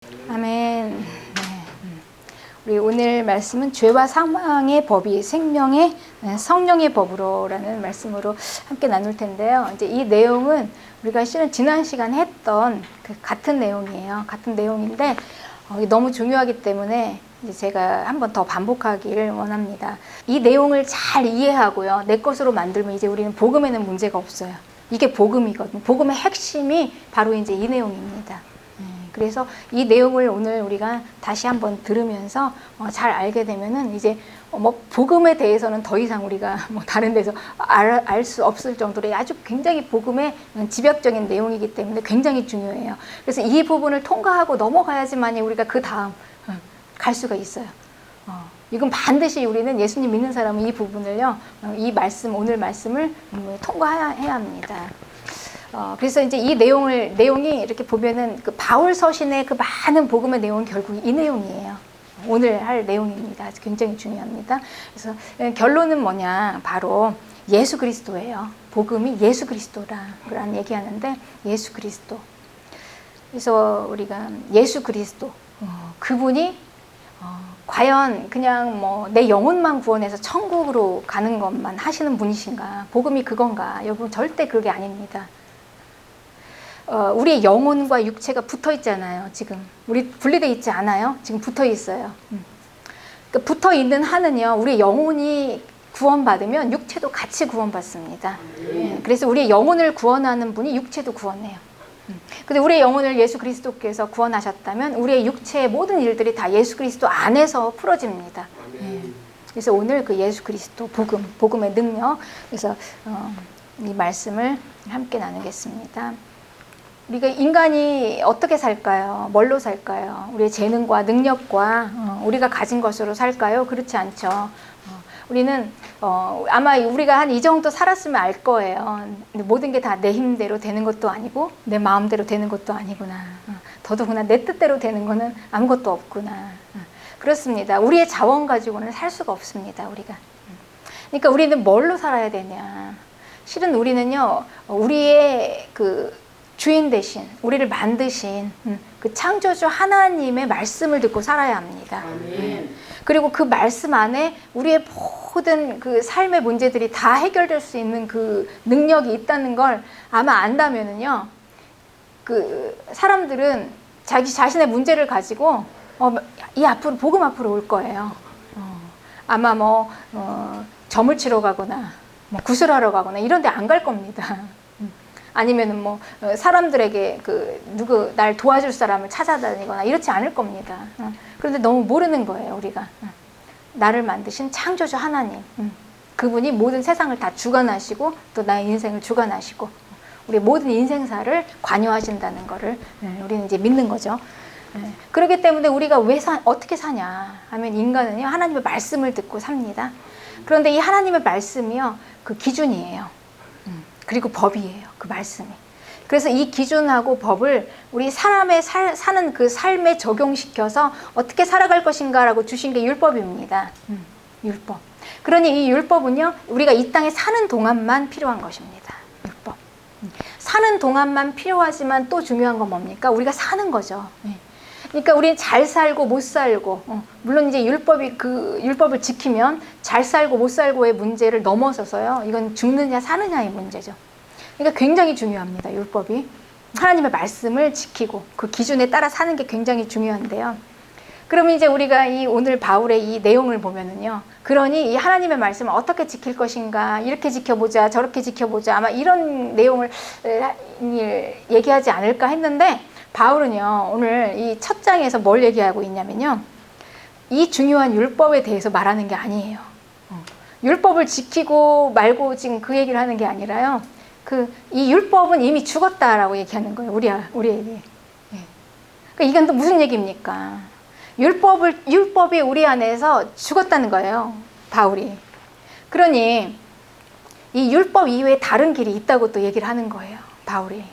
아멘. 네. 우리 오늘 말씀은 죄와 사망의 법이 생명의 성령의 법으로라는 말씀으로 함께 나눌 텐데요. 이제 이 내용은 우리가 실은 지난 시간 했던 그 같은 내용이에요. 같은 내용인데 너무 중요하기 때문에 이제 제가 한 번 더 반복하기를 원합니다. 이 내용을 잘 이해하고요. 내 것으로 만들면 이제 우리는 복음에는 문제가 없어요. 이게 복음이거든요. 복음의 핵심이 바로 이제 이 내용입니다. 그래서 이 내용을 오늘 우리가 다시 한번 들으면서 잘 알게 되면은 이제 복음에 대해서는 더 이상 우리가 다른 데서 알 수 없을 정도로 아주 굉장히 복음의 집약적인 내용이기 때문에 굉장히 중요해요. 그래서 이 부분을 통과하고 넘어가야지만이 우리가 그 다음 갈 수가 있어요. 이건 반드시 우리는 예수님 믿는 사람은 이 부분을요, 이 말씀, 오늘 말씀을 통과해야 합니다. 그래서 이제 이 내용이 이렇게 보면은 그 바울 서신의 그 많은 복음의 내용은 결국 이 내용이에요. 오늘 할 내용입니다. 굉장히 중요합니다. 그래서 결론은 뭐냐? 바로 예수 그리스도예요. 복음이 예수 그리스도라는 얘기하는데 예수 그리스도. 그래서 우리가 예수 그리스도, 그분이 과연 그냥 내 영혼만 구원해서 천국으로 가는 것만 하시는 분이신가? 복음이 그건가? 여러분 절대 그게 아닙니다. 우리의 영혼과 육체가 붙어 있잖아요. 지금 우리 분리되어 있지 않아요? 지금 붙어 있어요. 그러니까 붙어 있는 한은요, 우리 영혼이 구원받으면 육체도 같이 구원받습니다. 그래서 우리의 영혼을 구원하는 분이 육체도 구원해요. 근데 우리의 영혼을 예수 그리스도께서 구원하셨다면 우리의 육체의 모든 일들이 다 예수 그리스도 안에서 풀어집니다. 그래서 오늘 그 예수 그리스도 복음의 능력, 그래서 이 말씀을 함께 나누겠습니다. 우리가 인간이 어떻게 살까요? 뭘로 살까요? 우리의 재능과 능력과 우리가 가진 것으로 살까요? 그렇지 않죠. 우리는 아마 우리가 한 이 정도 살았으면 알 거예요. 모든 게 다 내 힘대로 되는 것도 아니고 내 마음대로 되는 것도 아니구나. 더더구나 내 뜻대로 되는 거는 아무것도 없구나. 그렇습니다. 우리의 자원 가지고는 살 수가 없습니다. 우리가. 그러니까 우리는 뭘로 살아야 되냐? 실은 우리는요, 우리의 그 주인 대신 우리를 만드신 그 창조주 하나님의 말씀을 듣고 살아야 합니다. 그리고 그 말씀 안에 우리의 모든 그 삶의 문제들이 다 해결될 수 있는 그 능력이 있다는 걸 아마 안다면은요, 그 사람들은 자기 자신의 문제를 가지고 이 앞으로 복음 앞으로 올 거예요. 아마 점을 치러 가거나 구슬하러 가거나 이런 데 안 갈 겁니다. 아니면은 사람들에게 누구 날 도와줄 사람을 찾아다니거나 이렇지 않을 겁니다. 그런데 너무 모르는 거예요, 우리가. 나를 만드신 창조주 하나님, 그분이 모든 세상을 다 주관하시고 또 나의 인생을 주관하시고 우리 모든 인생사를 관여하신다는 거를 우리는 이제 믿는 거죠. 그렇기 때문에 우리가 어떻게 사냐 하면 인간은요, 하나님의 말씀을 듣고 삽니다. 그런데 이 하나님의 말씀이요, 그 기준이에요. 그리고 법이에요. 그 말씀이. 그래서 이 기준하고 법을 우리 사람의 사는 그 삶에 적용시켜서 어떻게 살아갈 것인가라고 주신 게 율법입니다. 율법. 그러니 이 율법은요, 우리가 이 땅에 사는 동안만 필요한 것입니다. 율법. 사는 동안만 필요하지만 또 중요한 건 뭡니까? 우리가 사는 거죠. 그러니까 우리는 잘 살고 못 살고, 물론 이제 율법을 지키면 잘 살고 못 살고의 문제를 넘어서서요, 이건 죽느냐 사느냐의 문제죠. 그러니까 굉장히 중요합니다, 율법이. 하나님의 말씀을 지키고 그 기준에 따라 사는 게 굉장히 중요한데요. 그러면 이제 우리가 오늘 바울의 이 내용을 보면은요, 그러니 이 하나님의 말씀을 어떻게 지킬 것인가, 이렇게 지켜보자, 저렇게 지켜보자, 아마 이런 내용을 얘기하지 않을까 했는데, 바울은요, 오늘 이 첫 장에서 뭘 얘기하고 있냐면요, 이 중요한 율법에 대해서 말하는 게 아니에요. 율법을 지키고 말고 지금 그 얘기를 하는 게 아니라요, 이 율법은 이미 죽었다라고 얘기하는 거예요, 우리에게. 그러니까 이건 또 무슨 얘기입니까? 율법이 우리 안에서 죽었다는 거예요, 바울이. 그러니 이 율법 이외에 다른 길이 있다고 또 얘기를 하는 거예요, 바울이.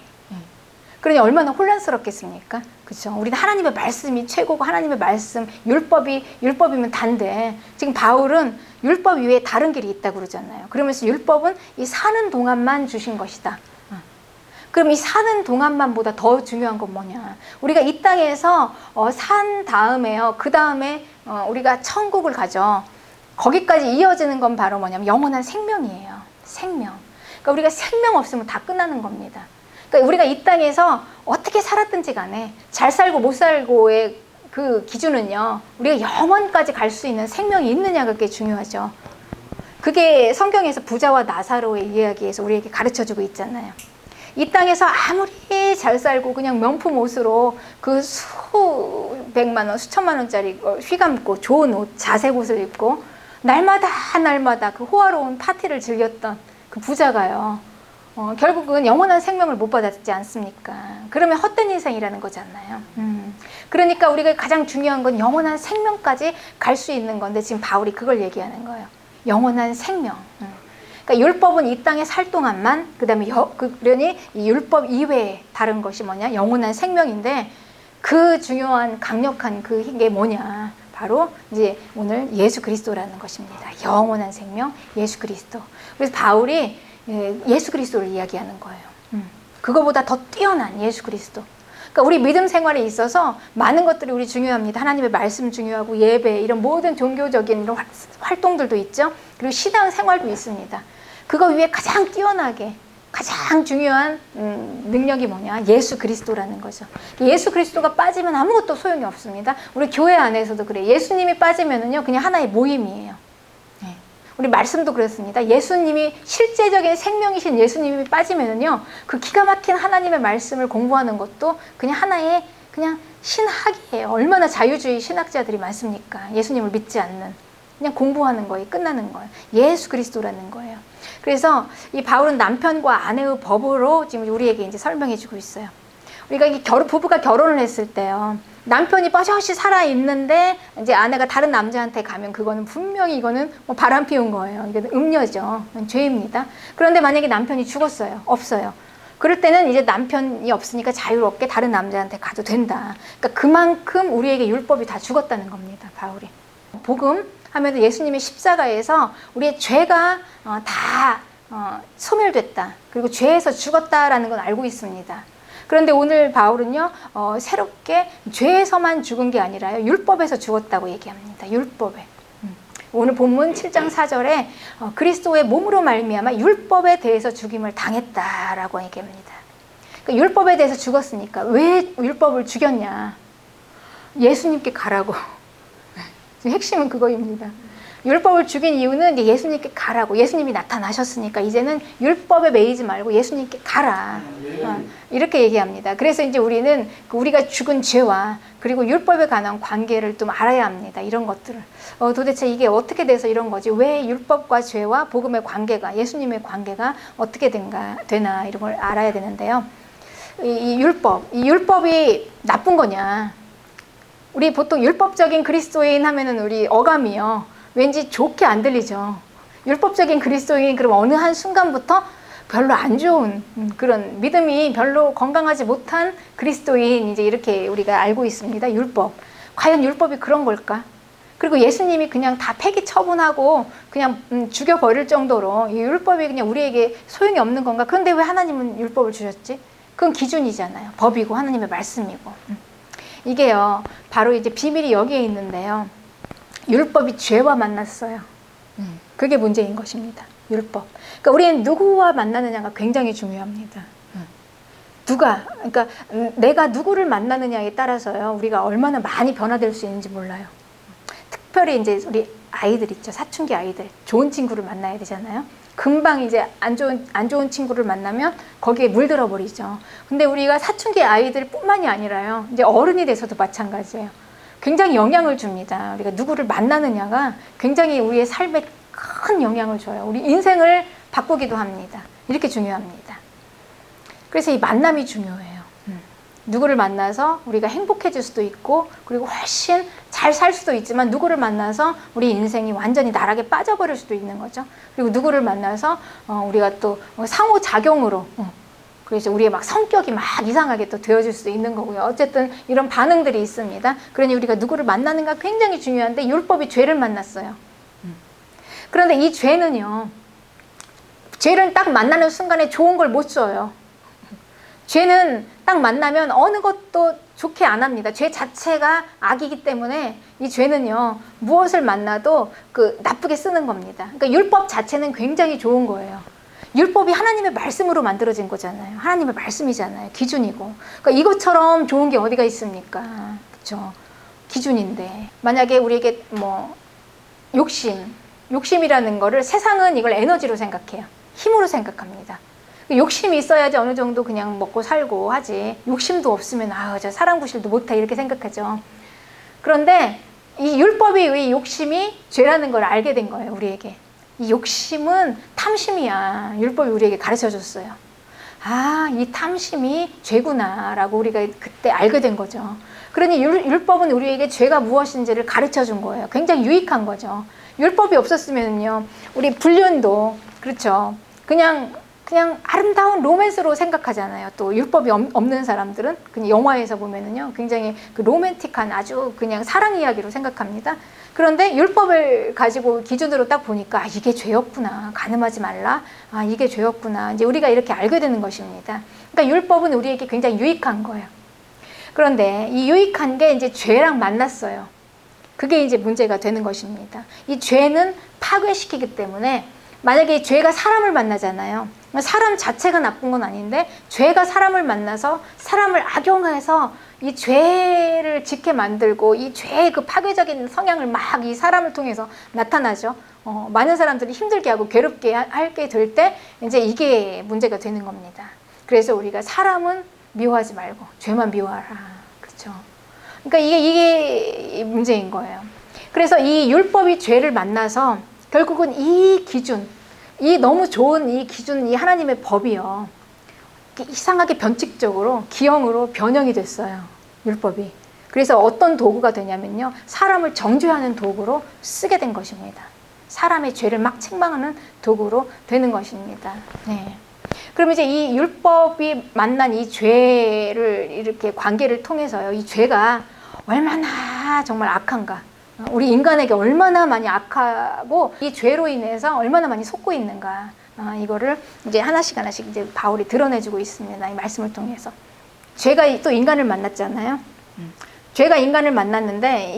그러니 얼마나 혼란스럽겠습니까? 그렇죠? 우리는 하나님의 말씀이 최고고 하나님의 말씀, 율법이면 단데, 지금 바울은 율법 이외에 다른 길이 있다고 그러잖아요. 그러면서 율법은 이 사는 동안만 주신 것이다. 그럼 이 사는 동안만보다 더 중요한 건 뭐냐? 우리가 이 땅에서 산 다음에요. 그 다음에 우리가 천국을 가죠. 거기까지 이어지는 건 바로 뭐냐면 영원한 생명이에요. 생명. 그러니까 우리가 생명 없으면 다 끝나는 겁니다. 그러니까 우리가 이 땅에서 어떻게 살았든지 간에 잘 살고 못 살고의 그 기준은요, 우리가 영원까지 갈 수 있는 생명이 있느냐가 그게 중요하죠. 그게 성경에서 부자와 나사로의 이야기에서 우리에게 가르쳐주고 있잖아요. 이 땅에서 아무리 잘 살고 그냥 명품 옷으로 그 수백만 원, 수천만 원짜리 휘감고 좋은 옷, 자색 옷을 입고 날마다 그 호화로운 파티를 즐겼던 그 부자가요, 결국은 영원한 생명을 못 받았지 않습니까? 그러면 헛된 인생이라는 거잖아요. 그러니까 우리가 가장 중요한 건 영원한 생명까지 갈 수 있는 건데 지금 바울이 그걸 얘기하는 거예요. 영원한 생명. 그러니까 율법은 이 땅에 살 동안만, 그다음에 그러니 이 율법 이외에 다른 것이 뭐냐? 영원한 생명인데 그 중요한 강력한 그게 뭐냐? 바로 이제 오늘 예수 그리스도라는 것입니다. 영원한 생명, 예수 그리스도. 그래서 바울이 예수 그리스도를 이야기하는 거예요. 그거보다 더 뛰어난 예수 그리스도. 그러니까 우리 믿음 생활에 있어서 많은 것들이 우리 중요합니다. 하나님의 말씀 중요하고 예배, 이런 모든 종교적인 이런 활동들도 있죠. 그리고 신앙 생활도 있습니다. 그거 위에 가장 뛰어나게 가장 중요한 능력이 뭐냐? 예수 그리스도라는 거죠. 예수 그리스도가 빠지면 아무것도 소용이 없습니다. 우리 교회 안에서도 그래요. 예수님이 빠지면은요, 그냥 하나의 모임이에요. 우리 말씀도 그렇습니다. 예수님이 실제적인 생명이신 예수님이 빠지면은요, 그 기가 막힌 하나님의 말씀을 공부하는 것도 그냥 하나의 그냥 신학이에요. 얼마나 자유주의 신학자들이 많습니까? 예수님을 믿지 않는, 그냥 공부하는 거에 끝나는 거예요. 예수 그리스도라는 거예요. 그래서 이 바울은 남편과 아내의 법으로 지금 우리에게 이제 설명해주고 있어요. 우리가 이 부부가 결혼을 했을 때요, 남편이 뻐셔시 살아 있는데 이제 아내가 다른 남자한테 가면 그거는 분명히 이거는 뭐 바람 피운 거예요. 이게 음녀죠. 죄입니다. 그런데 만약에 남편이 죽었어요. 없어요. 그럴 때는 이제 남편이 없으니까 자유롭게 다른 남자한테 가도 된다. 그러니까 그만큼 우리에게 율법이 다 죽었다는 겁니다. 바울이. 복음 하면 예수님의 십자가에서 우리의 죄가 다 소멸됐다. 그리고 죄에서 죽었다라는 건 알고 있습니다. 그런데 오늘 바울은요, 새롭게 죄에서만 죽은 게 아니라요, 율법에서 죽었다고 얘기합니다. 율법에. 오늘 본문 7장 4절에 그리스도의 몸으로 말미암아 율법에 대해서 죽임을 당했다라고 얘기합니다. 그러니까 율법에 대해서 죽었으니까 왜 율법을 죽였냐? 예수님께 가라고. 핵심은 그거입니다. 율법을 죽인 이유는 예수님께 가라고. 예수님이 나타나셨으니까 이제는 율법에 매이지 말고 예수님께 가라. 이렇게 얘기합니다. 그래서 이제 우리는 우리가 죽은 죄와 그리고 율법에 관한 관계를 좀 알아야 합니다. 이런 것들을. 도대체 이게 어떻게 돼서 이런 거지? 왜 율법과 죄와 복음의 관계가, 예수님의 관계가 어떻게 되나 이런 걸 알아야 되는데요. 이 율법이 나쁜 거냐? 우리 보통 율법적인 그리스도인 하면은 우리 어감이요, 왠지 좋게 안 들리죠. 율법적인 그리스도인, 그럼 어느 한 순간부터 별로 안 좋은 그런 믿음이 별로 건강하지 못한 그리스도인, 이제 이렇게 우리가 알고 있습니다. 율법. 과연 율법이 그런 걸까? 그리고 예수님이 그냥 다 폐기 처분하고 그냥 죽여버릴 정도로 이 율법이 그냥 우리에게 소용이 없는 건가? 그런데 왜 하나님은 율법을 주셨지? 그건 기준이잖아요. 법이고 하나님의 말씀이고. 이게요, 바로 이제 비밀이 여기에 있는데요. 율법이 죄와 만났어요. 그게 문제인 것입니다. 율법. 그러니까 우리는 누구와 만나느냐가 굉장히 중요합니다. 그러니까 내가 누구를 만나느냐에 따라서요, 우리가 얼마나 많이 변화될 수 있는지 몰라요. 특별히 이제 우리 아이들 있죠. 사춘기 아이들. 좋은 친구를 만나야 되잖아요. 금방 이제 안 좋은 친구를 만나면 거기에 물들어 버리죠. 근데 우리가 사춘기 아이들 뿐만이 아니라요, 이제 어른이 돼서도 마찬가지예요. 굉장히 영향을 줍니다. 우리가 누구를 만나느냐가 굉장히 우리의 삶에 큰 영향을 줘요. 우리 인생을 바꾸기도 합니다. 이렇게 중요합니다. 그래서 이 만남이 중요해요. 누구를 만나서 우리가 행복해질 수도 있고, 그리고 훨씬 잘 살 수도 있지만, 누구를 만나서 우리 인생이 완전히 나락에 빠져버릴 수도 있는 거죠. 그리고 누구를 만나서 우리가 또 상호작용으로, 그래서 우리의 막 성격이 막 이상하게 또 되어질 수도 있는 거고요. 어쨌든 이런 반응들이 있습니다. 그러니 우리가 누구를 만나는가 굉장히 중요한데, 율법이 죄를 만났어요. 그런데 이 죄는요, 죄를 딱 만나는 순간에 좋은 걸 못 줘요. 죄는 딱 만나면 어느 것도 좋게 안 합니다. 죄 자체가 악이기 때문에 이 죄는요, 무엇을 만나도 나쁘게 쓰는 겁니다. 그러니까 율법 자체는 굉장히 좋은 거예요. 율법이 하나님의 말씀으로 만들어진 거잖아요. 하나님의 말씀이잖아요. 기준이고. 그러니까 이것처럼 좋은 게 어디가 있습니까? 그렇죠? 기준인데 만약에 우리에게 욕심이라는 거를, 세상은 이걸 에너지로 생각해요. 힘으로 생각합니다. 욕심이 있어야지 어느 정도 그냥 먹고 살고 하지, 욕심도 없으면 저 사람 구실도 못해 이렇게 생각하죠. 그런데 이 율법이 이 욕심이 죄라는 걸 알게 된 거예요. 우리에게 이 욕심은 탐심이야. 율법이 우리에게 가르쳐 줬어요. 이 탐심이 죄구나 라고 우리가 그때 알게 된 거죠. 그러니 율법은 우리에게 죄가 무엇인지를 가르쳐 준 거예요. 굉장히 유익한 거죠. 율법이 없었으면요, 우리 불륜도, 그렇죠, 그냥 아름다운 로맨스로 생각하잖아요. 또 율법이 없는 사람들은 그냥 영화에서 보면은요, 굉장히 로맨틱한 아주 그냥 사랑 이야기로 생각합니다. 그런데 율법을 가지고 기준으로 딱 보니까 이게 죄였구나, 간음하지 말라, 이게 죄였구나, 이제 우리가 이렇게 알게 되는 것입니다. 그러니까 율법은 우리에게 굉장히 유익한 거예요. 그런데 이 유익한 게 이제 죄랑 만났어요. 그게 이제 문제가 되는 것입니다. 이 죄는 파괴시키기 때문에, 만약에 죄가 사람을 만나잖아요. 사람 자체가 나쁜 건 아닌데 죄가 사람을 만나서 사람을 악용해서 이 죄를 짓게 만들고, 이 죄의 그 파괴적인 성향을 막 이 사람을 통해서 나타나죠. 많은 사람들이 힘들게 하고 괴롭게 하게 될 때 이제 이게 문제가 되는 겁니다. 그래서 우리가 사람은 미워하지 말고 죄만 미워하라. 그렇죠? 그러니까 이게 문제인 거예요. 그래서 이 율법이 죄를 만나서 결국은 이 기준, 이 너무 좋은 이 기준, 이 하나님의 법이요, 이상하게 변칙적으로 기형으로 변형이 됐어요. 율법이. 그래서 어떤 도구가 되냐면요, 사람을 정죄하는 도구로 쓰게 된 것입니다. 사람의 죄를 막 책망하는 도구로 되는 것입니다. 네. 그럼 이제 이 율법이 만난 이 죄를 이렇게 관계를 통해서요, 이 죄가 얼마나 정말 악한가, 우리 인간에게 얼마나 많이 악하고 이 죄로 인해서 얼마나 많이 속고 있는가, 이거를 이제 하나씩 이제 바울이 드러내주고 있습니다. 이 말씀을 통해서. 죄가 또 인간을 만났잖아요. 죄가 인간을 만났는데,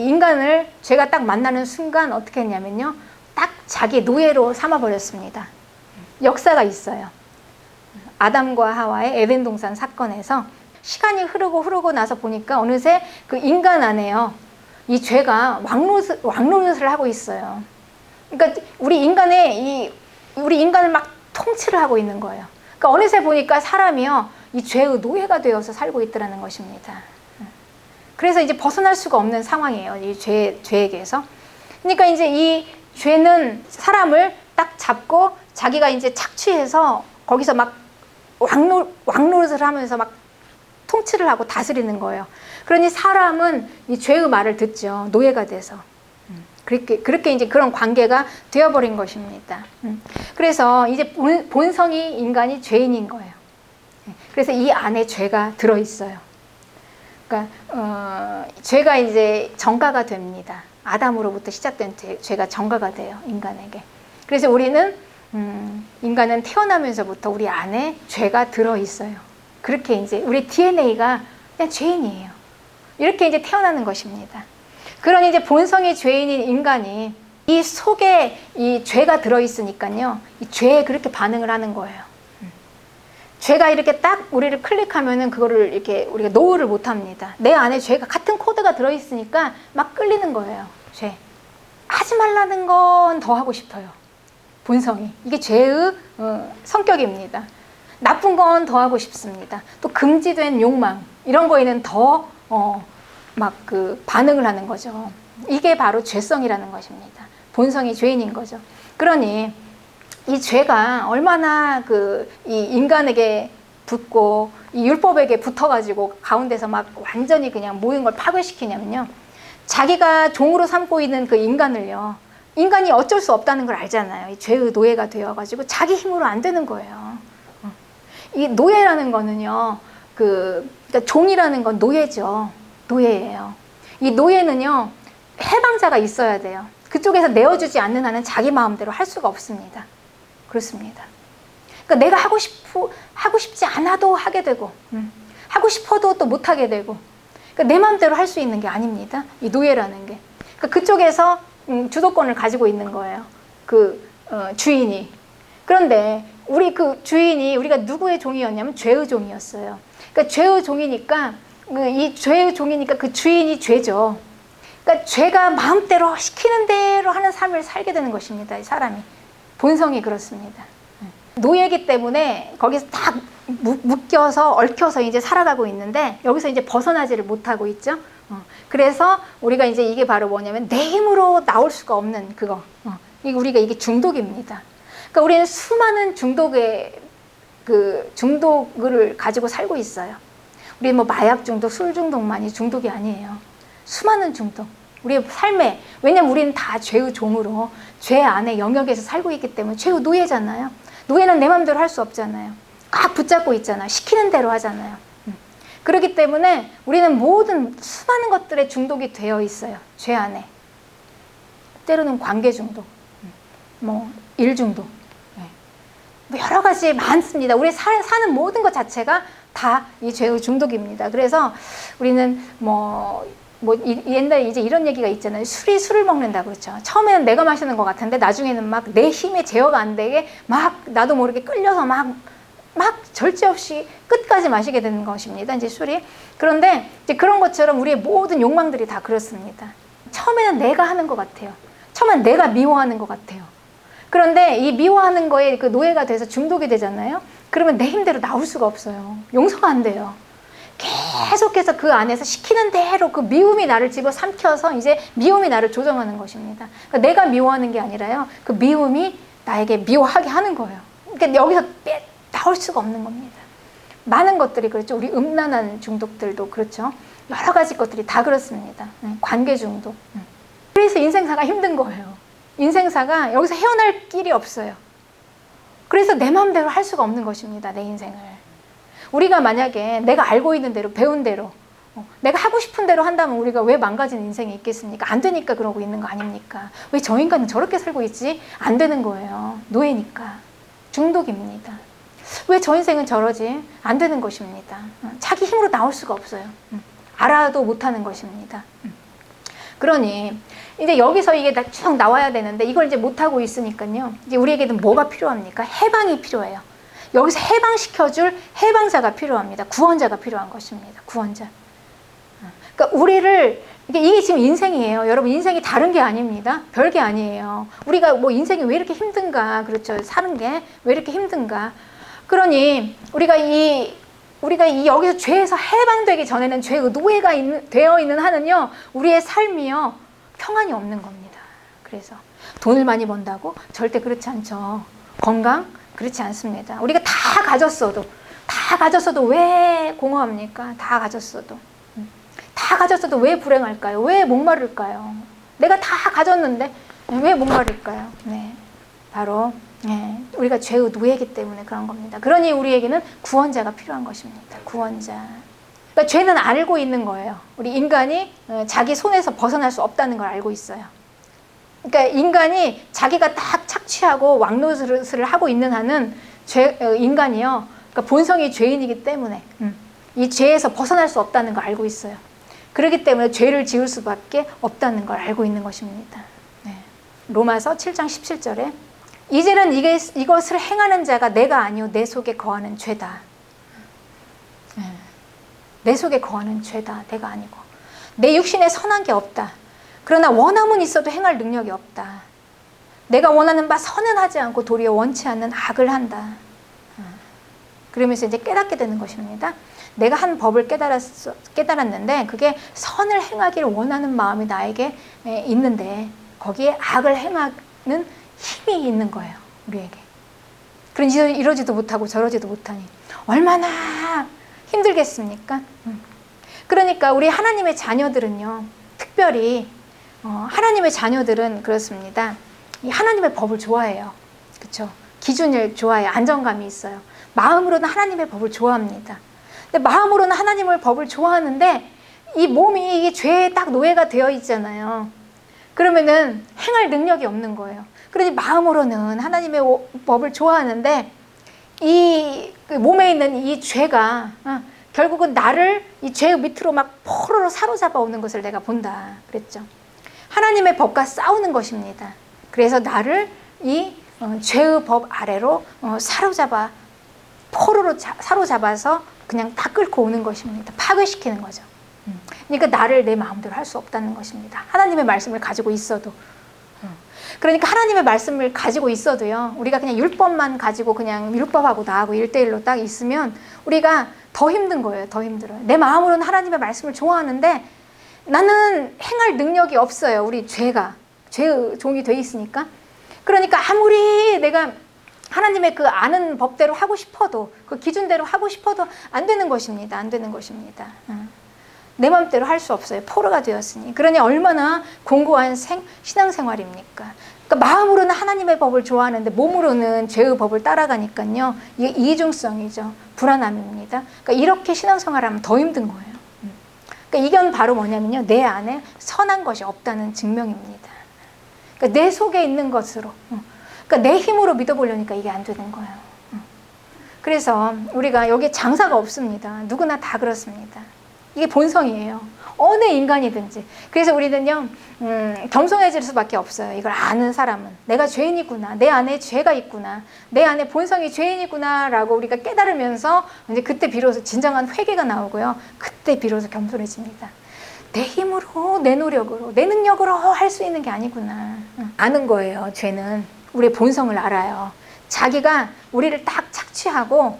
죄가 딱 만나는 순간 어떻게 했냐면요, 딱 자기 노예로 삼아버렸습니다. 역사가 있어요. 아담과 하와의 에덴 동산 사건에서 시간이 흐르고 나서 보니까 어느새 그 인간 안에요, 이 죄가 왕노릇을 하고 있어요. 그러니까 우리 인간을 막 통치를 하고 있는 거예요. 그러니까 어느새 보니까 사람이요, 이 죄의 노예가 되어서 살고 있더라는 것입니다. 그래서 이제 벗어날 수가 없는 상황이에요, 이 죄에게서. 그러니까 이제 이 죄는 사람을 딱 잡고 자기가 이제 착취해서 거기서 막 왕노릇을 하면서 막 통치를 하고 다스리는 거예요. 그러니 사람은 이 죄의 말을 듣죠. 노예가 돼서. 그렇게 이제 그런 관계가 되어버린 것입니다. 그래서 이제 본성이 인간이 죄인인 거예요. 그래서 이 안에 죄가 들어있어요. 그러니까 죄가 이제 정가가 됩니다. 아담으로부터 시작된 죄가 정가가 돼요, 인간에게. 그래서 인간은 태어나면서부터 우리 안에 죄가 들어있어요. 그렇게 이제 우리 DNA가 그냥 죄인이에요. 이렇게 이제 태어나는 것입니다. 그런 이제 본성의 죄인인 인간이 이 속에 이 죄가 들어있으니까요, 이 죄에 그렇게 반응을 하는 거예요. 죄가 이렇게 딱 우리를 클릭하면은 그거를 이렇게 우리가 노후를 못 합니다. 내 안에 죄가 같은 코드가 들어있으니까 막 끌리는 거예요. 죄. 하지 말라는 건 더 하고 싶어요. 본성이. 이게 죄의 성격입니다. 나쁜 건 더 하고 싶습니다. 또 금지된 욕망, 이런 거에는 더 반응을 하는 거죠. 이게 바로 죄성이라는 것입니다. 본성이 죄인인 거죠. 그러니 이 죄가 얼마나 이 인간에게 붙고 이 율법에게 붙어가지고 가운데서 막 완전히 그냥 모든 걸 파괴시키냐면요, 자기가 종으로 삼고 있는 그 인간을요, 인간이 어쩔 수 없다는 걸 알잖아요. 이 죄의 노예가 되어가지고 자기 힘으로 안 되는 거예요. 이 노예라는 거는요, 그러니까 종이라는 건 노예죠. 노예예요. 이 노예는요, 해방자가 있어야 돼요. 그쪽에서 내어주지 않는 한은 자기 마음대로 할 수가 없습니다. 그렇습니다. 그러니까 내가 하고 싶지 않아도 하게 되고, 하고 싶어도 또 못 하게 되고, 그러니까 내 마음대로 할 수 있는 게 아닙니다. 이 노예라는 게. 그러니까 그쪽에서 주도권을 가지고 있는 거예요. 주인이. 그런데 우리 그 주인이 우리가 누구의 종이었냐면 죄의 종이었어요. 그러니까 죄의 종이니까 이 죄의 종이니까 그 주인이 죄죠. 그러니까 죄가 마음대로 시키는 대로 하는 삶을 살게 되는 것입니다. 이 사람이 본성이 그렇습니다. 노예이기 때문에 거기서 딱 묶여서 얽혀서 이제 살아가고 있는데 여기서 이제 벗어나지를 못하고 있죠. 그래서 우리가 이제 이게 바로 뭐냐면 내 힘으로 나올 수가 없는 그거. 이게 중독입니다. 그러니까 우리는 수많은 중독을 가지고 살고 있어요. 우리 뭐 마약 중독, 술 중독만이 중독이 아니에요. 수많은 중독. 우리의 삶에, 왜냐면 우리는 다 죄의 종으로 죄 안에 영역에서 살고 있기 때문에 죄의 노예잖아요. 노예는 내 마음대로 할 수 없잖아요. 꽉 붙잡고 있잖아요. 시키는 대로 하잖아요. 그렇기 때문에 우리는 모든 수많은 것들에 중독이 되어 있어요. 죄 안에. 때로는 관계 중독, 일 중독, 여러 가지 많습니다. 우리 사는 모든 것 자체가 다 이 죄의 중독입니다. 그래서 우리는 옛날에 이제 이런 얘기가 있잖아요. 술이 술을 먹는다 그렇죠. 처음에는 내가 마시는 것 같은데 나중에는 막 내 힘에 제어가 안 되게 막 나도 모르게 끌려서 막 절제 없이 끝까지 마시게 되는 것입니다. 이제 술이. 그런데 이제 그런 것처럼 우리의 모든 욕망들이 다 그렇습니다. 처음에는 내가 하는 것 같아요. 처음엔 내가 미워하는 것 같아요. 그런데 이 미워하는 거에 그 노예가 돼서 중독이 되잖아요. 그러면 내 힘대로 나올 수가 없어요. 용서가 안 돼요. 계속해서 그 안에서 시키는 대로 그 미움이 나를 집어삼켜서 이제 미움이 나를 조정하는 것입니다. 그러니까 내가 미워하는 게 아니라요. 그 미움이 나에게 미워하게 하는 거예요. 그러니까 여기서 나올 수가 없는 겁니다. 많은 것들이 그렇죠. 우리 음란한 중독들도 그렇죠. 여러 가지 것들이 다 그렇습니다. 관계 중독. 그래서 인생사가 힘든 거예요. 인생사가 여기서 헤어날 길이 없어요. 그래서 내 마음대로 할 수가 없는 것입니다. 내 인생을. 우리가 만약에 내가 알고 있는 대로 배운 대로 내가 하고 싶은 대로 한다면 우리가 왜 망가진 인생이 있겠습니까? 안 되니까 그러고 있는 거 아닙니까? 왜 저 인간은 저렇게 살고 있지? 안 되는 거예요. 노예니까. 중독입니다. 왜 저 인생은 저러지? 안 되는 것입니다. 자기 힘으로 나올 수가 없어요. 알아도 못하는 것입니다. 그러니 이제 여기서 이게 쭉 나와야 되는데 이걸 이제 못하고 있으니까요. 이제 우리에게는 뭐가 필요합니까? 해방이 필요해요. 여기서 해방시켜줄 해방자가 필요합니다. 구원자가 필요한 것입니다. 구원자. 그러니까 우리를, 이게 지금 인생이에요. 여러분, 인생이 다른 게 아닙니다. 별게 아니에요. 우리가 뭐 인생이 왜 이렇게 힘든가, 그렇죠. 사는 게 왜 이렇게 힘든가. 그러니 우리가 여기서 죄에서 해방되기 전에는 죄의 노예가 되어 있는 한은요, 우리의 삶이요, 평안이 없는 겁니다. 그래서 돈을 많이 번다고? 절대 그렇지 않죠. 건강? 그렇지 않습니다. 우리가 다 가졌어도 왜 공허합니까? 다 가졌어도 왜 불행할까요? 왜 목마를까요? 내가 다 가졌는데 왜 목마를까요? 네, 바로 우리가 죄의 노예이기 때문에 그런 겁니다. 그러니 우리에게는 구원자가 필요한 것입니다. 구원자. 그러니까 죄는 알고 있는 거예요. 우리 인간이 자기 손에서 벗어날 수 없다는 걸 알고 있어요. 그러니까 인간이 자기가 딱 착취하고 왕노릇을 하고 있는 한은 인간이요. 그러니까 본성이 죄인이기 때문에 이 죄에서 벗어날 수 없다는 걸 알고 있어요. 그렇기 때문에 죄를 지을 수밖에 없다는 걸 알고 있는 것입니다. 네. 로마서 7장 17절에 이제는 이것을 행하는 자가 내가 아니요 내 속에 거하는 죄다. 내 속에 거하는 죄다. 내가 아니고. 내 육신에 선한 게 없다. 그러나 원함은 있어도 행할 능력이 없다. 내가 원하는 바 선은 하지 않고 도리어 원치 않는 악을 한다. 그러면서 이제 깨닫게 되는 것입니다. 내가 한 법을 깨달았는데 그게 선을 행하기를 원하는 마음이 나에게 있는데 거기에 악을 행하는 힘이 있는 거예요. 우리에게. 그러니 이러지도 못하고 저러지도 못하니 얼마나 힘들겠습니까? 그러니까 우리 하나님의 자녀들은요. 특별히 하나님의 자녀들은 그렇습니다. 하나님의 법을 좋아해요. 그렇죠? 기준을 좋아해요. 안정감이 있어요. 마음으로는 하나님의 법을 좋아합니다. 근데 마음으로는 하나님의 법을 좋아하는데 이 몸이 이게 죄에 딱 노예가 되어 있잖아요. 그러면은 행할 능력이 없는 거예요. 그러니 마음으로는 하나님의 법을 좋아하는데 이 몸에 있는 이 죄가 결국은 나를 이 죄의 밑으로 막 포로로 사로잡아 오는 것을 내가 본다 그랬죠. 하나님의 법과 싸우는 것입니다. 그래서 나를 이 죄의 법 아래로 사로잡아 포로로 사로잡아서 그냥 다 끌고 오는 것입니다. 파괴시키는 거죠. 그러니까 나를 내 마음대로 할 수 없다는 것입니다. 하나님의 말씀을 가지고 있어도. 그러니까 하나님의 말씀을 가지고 있어도요, 우리가 그냥 율법만 가지고 그냥 율법하고 나하고 1대1로 딱 있으면 우리가 더 힘든 거예요. 더 힘들어요. 내 마음으로는 하나님의 말씀을 좋아하는데 나는 행할 능력이 없어요. 우리 죄의 종이 돼 있으니까. 그러니까 아무리 내가 하나님의 그 아는 법대로 하고 싶어도, 그 기준대로 하고 싶어도 안 되는 것입니다. 안 되는 것입니다. 내 마음대로 할 수 없어요. 포로가 되었으니. 그러니 얼마나 공고한 신앙생활입니까? 그러니까 마음으로는 하나님의 법을 좋아하는데 몸으로는 죄의 법을 따라가니까요. 이게 이중성이죠. 불안함입니다. 그러니까 이렇게 신앙생활하면 더 힘든 거예요. 그러니까 이건 바로 뭐냐면요. 내 안에 선한 것이 없다는 증명입니다. 그러니까 내 속에 있는 것으로, 그러니까 내 힘으로 믿어보려니까 이게 안 되는 거예요. 그래서 우리가 여기 장사가 없습니다. 누구나 다 그렇습니다. 이게 본성이에요. 어느 인간이든지. 그래서 우리는요, 겸손해질 수밖에 없어요. 이걸 아는 사람은. 내가 죄인이구나. 내 안에 죄가 있구나. 내 안에 본성이 죄인이구나. 라고 우리가 깨달으면서 이제 그때 비로소 진정한 회개가 나오고요. 그때 비로소 겸손해집니다. 내 힘으로, 내 노력으로, 내 능력으로 할 수 있는 게 아니구나. 아는 거예요. 죄는. 우리의 본성을 알아요. 자기가 우리를 딱 착취하고,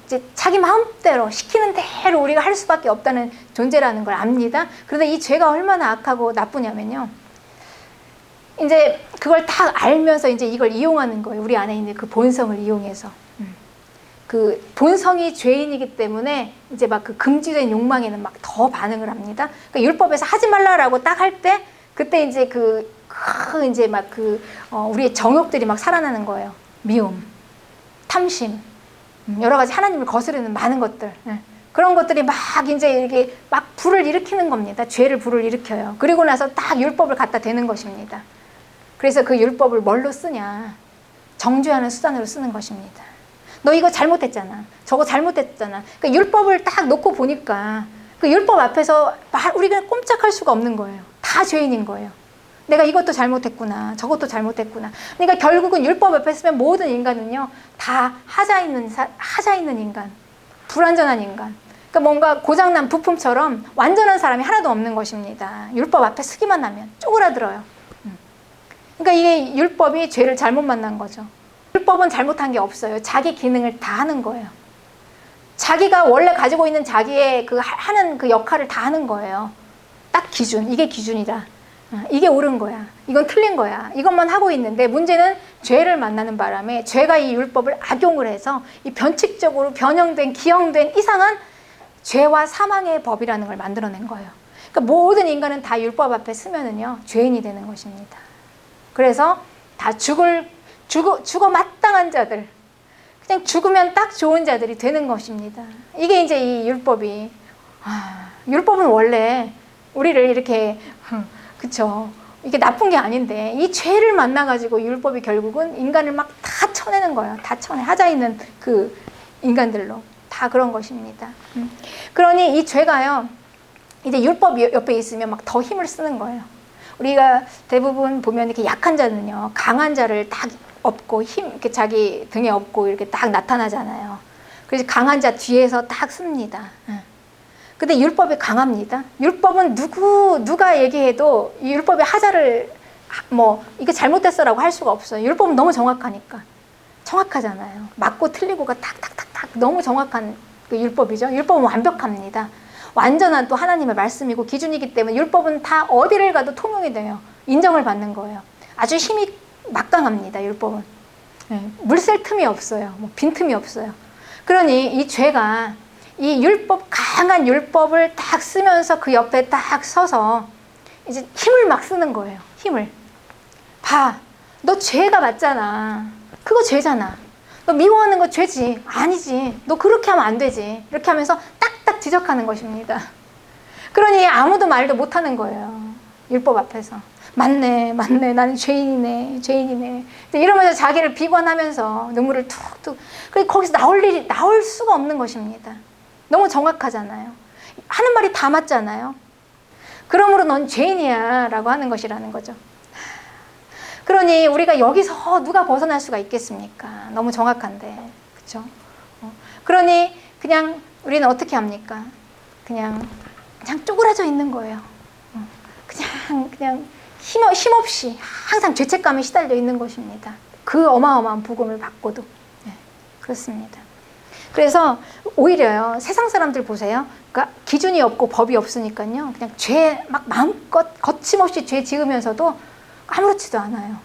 이제 자기 마음대로 시키는 대로 우리가 할 수밖에 없다는 존재라는 걸 압니다. 그런데 이 죄가 얼마나 악하고 나쁘냐면요. 이제 그걸 다 알면서 이제 이걸 이용하는 거예요. 우리 안에 있는 그 본성을 이용해서. 그 본성이 죄인이기 때문에 이제 막 그 금지된 욕망에는 막 더 반응을 합니다. 그러니까 율법에서 하지 말라라고 딱 할 때 그때 이제 이제 막 우리의 정욕들이 막 살아나는 거예요. 미움, 탐심, 여러 가지 하나님을 거스르는 많은 것들, 그런 것들이 막 이제 이렇게 막 불을 일으키는 겁니다. 죄를 불을 일으켜요. 그리고 나서 딱 율법을 갖다 대는 것입니다. 그래서 그 율법을 뭘로 쓰냐? 정죄하는 수단으로 쓰는 것입니다. 너 이거 잘못했잖아. 저거 잘못했잖아. 그러니까 율법을 딱 놓고 보니까 그 율법 앞에서 우리가 꼼짝할 수가 없는 거예요. 다 죄인인 거예요. 내가 이것도 잘못했구나. 저것도 잘못했구나. 그러니까 결국은 율법 옆에 쓰면 모든 인간은요. 다 하자 있는 인간. 불완전한 인간. 그러니까 뭔가 고장난 부품처럼 완전한 사람이 하나도 없는 것입니다. 율법 앞에 쓰기만 하면 쪼그라들어요. 그러니까 이게 율법이 죄를 잘못 만난 거죠. 율법은 잘못한 게 없어요. 자기 기능을 다 하는 거예요. 자기가 원래 가지고 있는 자기의 하는 그 역할을 다 하는 거예요. 딱 기준. 이게 기준이다. 이게 옳은 거야. 이건 틀린 거야. 이것만 하고 있는데 문제는 죄를 만나는 바람에 죄가 이 율법을 악용을 해서 이 변칙적으로 변형된 기형된 이상한 죄와 사망의 법이라는 걸 만들어낸 거예요. 그러니까 모든 인간은 다 율법 앞에 쓰면은요 죄인이 되는 것입니다. 그래서 다 죽어 마땅한 자들, 그냥 죽으면 딱 좋은 자들이 되는 것입니다. 이게 이제 이 율법이 율법은 원래 우리를 이렇게 그쵸. 이게 나쁜 게 아닌데 이 죄를 만나가지고 율법이 결국은 인간을 막 다 쳐내는 거예요. 다 하자 있는 그 인간들로 다 그런 것입니다. 그러니 이 죄가요. 이제 율법 옆에 있으면 막 더 힘을 쓰는 거예요. 우리가 대부분 보면 이렇게 약한 자는요. 강한 자를 딱 업고 이렇게 자기 등에 업고 이렇게 딱 나타나잖아요. 그래서 강한 자 뒤에서 딱 씁니다. 근데 율법이 강합니다. 율법은 누가 얘기해도 이 율법의 하자를 이게 잘못됐어라고 할 수가 없어요. 율법은 너무 정확하니까. 정확하잖아요. 맞고 틀리고가 탁탁탁탁 너무 정확한 그 율법이죠. 율법은 완벽합니다. 완전한 또 하나님의 말씀이고 기준이기 때문에 율법은 다 어디를 가도 통용이 돼요. 인정을 받는 거예요. 아주 힘이 막강합니다. 율법은. 물샐 틈이 없어요. 빈틈이 없어요. 그러니 이 죄가 이 강한 율법을 딱 쓰면서 그 옆에 딱 서서 이제 힘을 막 쓰는 거예요. 힘을. 봐. 너 죄가 맞잖아. 그거 죄잖아. 너 미워하는 거 죄지. 아니지. 너 그렇게 하면 안 되지. 이렇게 하면서 딱딱 지적하는 것입니다. 그러니 아무도 말도 못하는 거예요. 율법 앞에서. 맞네, 맞네, 나는 죄인이네, 죄인이네. 이러면서 자기를 비관하면서 눈물을 툭툭. 그래서 거기서 나올 수가 없는 것입니다. 너무 정확하잖아요. 하는 말이 다 맞잖아요. 그러므로 넌 죄인이야 라고 하는 것이라는 거죠. 그러니 우리가 여기서 누가 벗어날 수가 있겠습니까? 너무 정확한데, 그렇죠? 그러니 그냥 우리는 어떻게 합니까? 그냥 쪼그라져 있는 거예요. 그냥 힘없이 항상 죄책감에 시달려 있는 것입니다. 그 어마어마한 복음을 받고도. 네, 그렇습니다. 그래서 오히려요, 세상 사람들 보세요. 그러니까 기준이 없고 법이 없으니까요, 그냥 죄 막 마음껏 거침없이 죄 지으면서도 아무렇지도 않아요.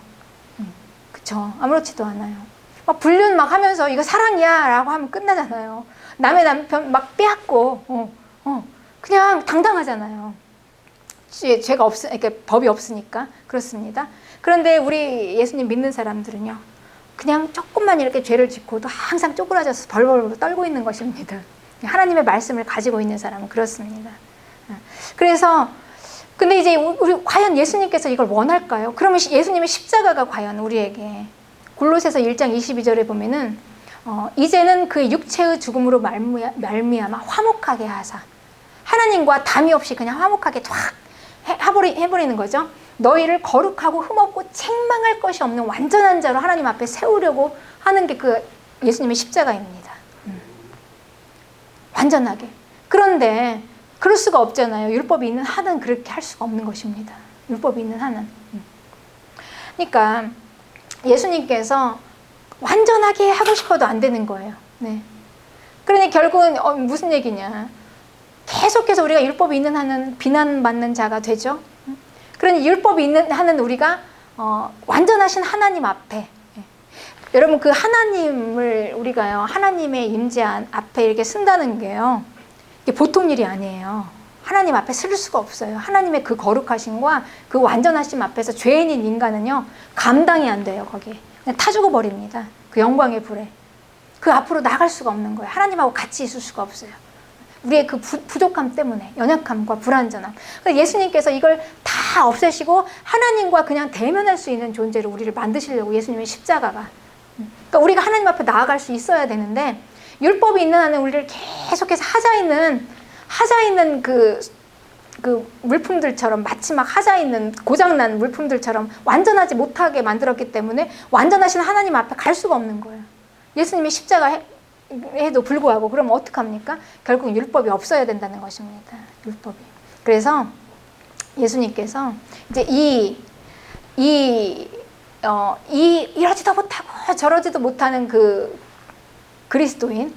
그쵸? 아무렇지도 않아요. 막 불륜 막 하면서 이거 사랑이야 라고 하면 끝나잖아요. 남의 남편 막 빼앗고, 그냥 당당하잖아요. 죄가 이렇게 법이 없으니까. 그렇습니다. 그런데 우리 예수님 믿는 사람들은요, 그냥 조금만 이렇게 죄를 짓고도 항상 쪼그라져서 벌벌 떨고 있는 것입니다. 하나님의 말씀을 가지고 있는 사람은 그렇습니다. 그래서 근데 이제 우리 과연 예수님께서 이걸 원할까요? 그러면 예수님의 십자가가 과연 우리에게 골로새서 1장 22절에 보면은 이제는 그의 육체의 죽음으로 말미암아 화목하게 하사, 하나님과 담이 없이 그냥 화목하게 확 해버리는 거죠. 너희를 거룩하고 흠없고 책망할 것이 없는 완전한 자로 하나님 앞에 세우려고 하는 게 그 예수님의 십자가입니다. 완전하게. 그런데 그럴 수가 없잖아요. 율법이 있는 한은 그렇게 할 수가 없는 것입니다. 율법이 있는 한은. 그러니까 예수님께서 완전하게 하고 싶어도 안 되는 거예요. 네. 그러니 결국은 무슨 얘기냐. 계속해서 우리가 율법이 있는 한은 비난받는 자가 되죠. 그러니 율법이 있는 한은 우리가 완전하신 하나님 앞에, 여러분 그 하나님을 우리가요, 하나님의 임재 앞에 이렇게 쓴다는 게요, 이게 보통 일이 아니에요. 하나님 앞에 쓸 수가 없어요. 하나님의 그 거룩하심과 그 완전하심 앞에서 죄인인 인간은요, 감당이 안 돼요. 거기에 그냥 타 죽어버립니다. 그 영광의 불에. 그 앞으로 나갈 수가 없는 거예요. 하나님하고 같이 있을 수가 없어요. 우리의 그 부족함 때문에, 연약함과 불완전함. 그래서 예수님께서 이걸 다 없애시고 하나님과 그냥 대면할 수 있는 존재로 우리를 만드시려고, 예수님의 십자가가. 그러니까 우리가 하나님 앞에 나아갈 수 있어야 되는데, 율법이 있는 한은 우리를 계속해서 하자 있는 그 물품들처럼, 마치 막 하자 있는 고장난 물품들처럼 완전하지 못하게 만들었기 때문에 완전하신 하나님 앞에 갈 수가 없는 거예요. 예수님의 십자가에도 불구하고. 그러면 어떡합니까? 결국 율법이 없어야 된다는 것입니다. 율법이. 그래서 예수님께서 이제 이러지도 못하고 저러지도 못하는 그 그리스도인,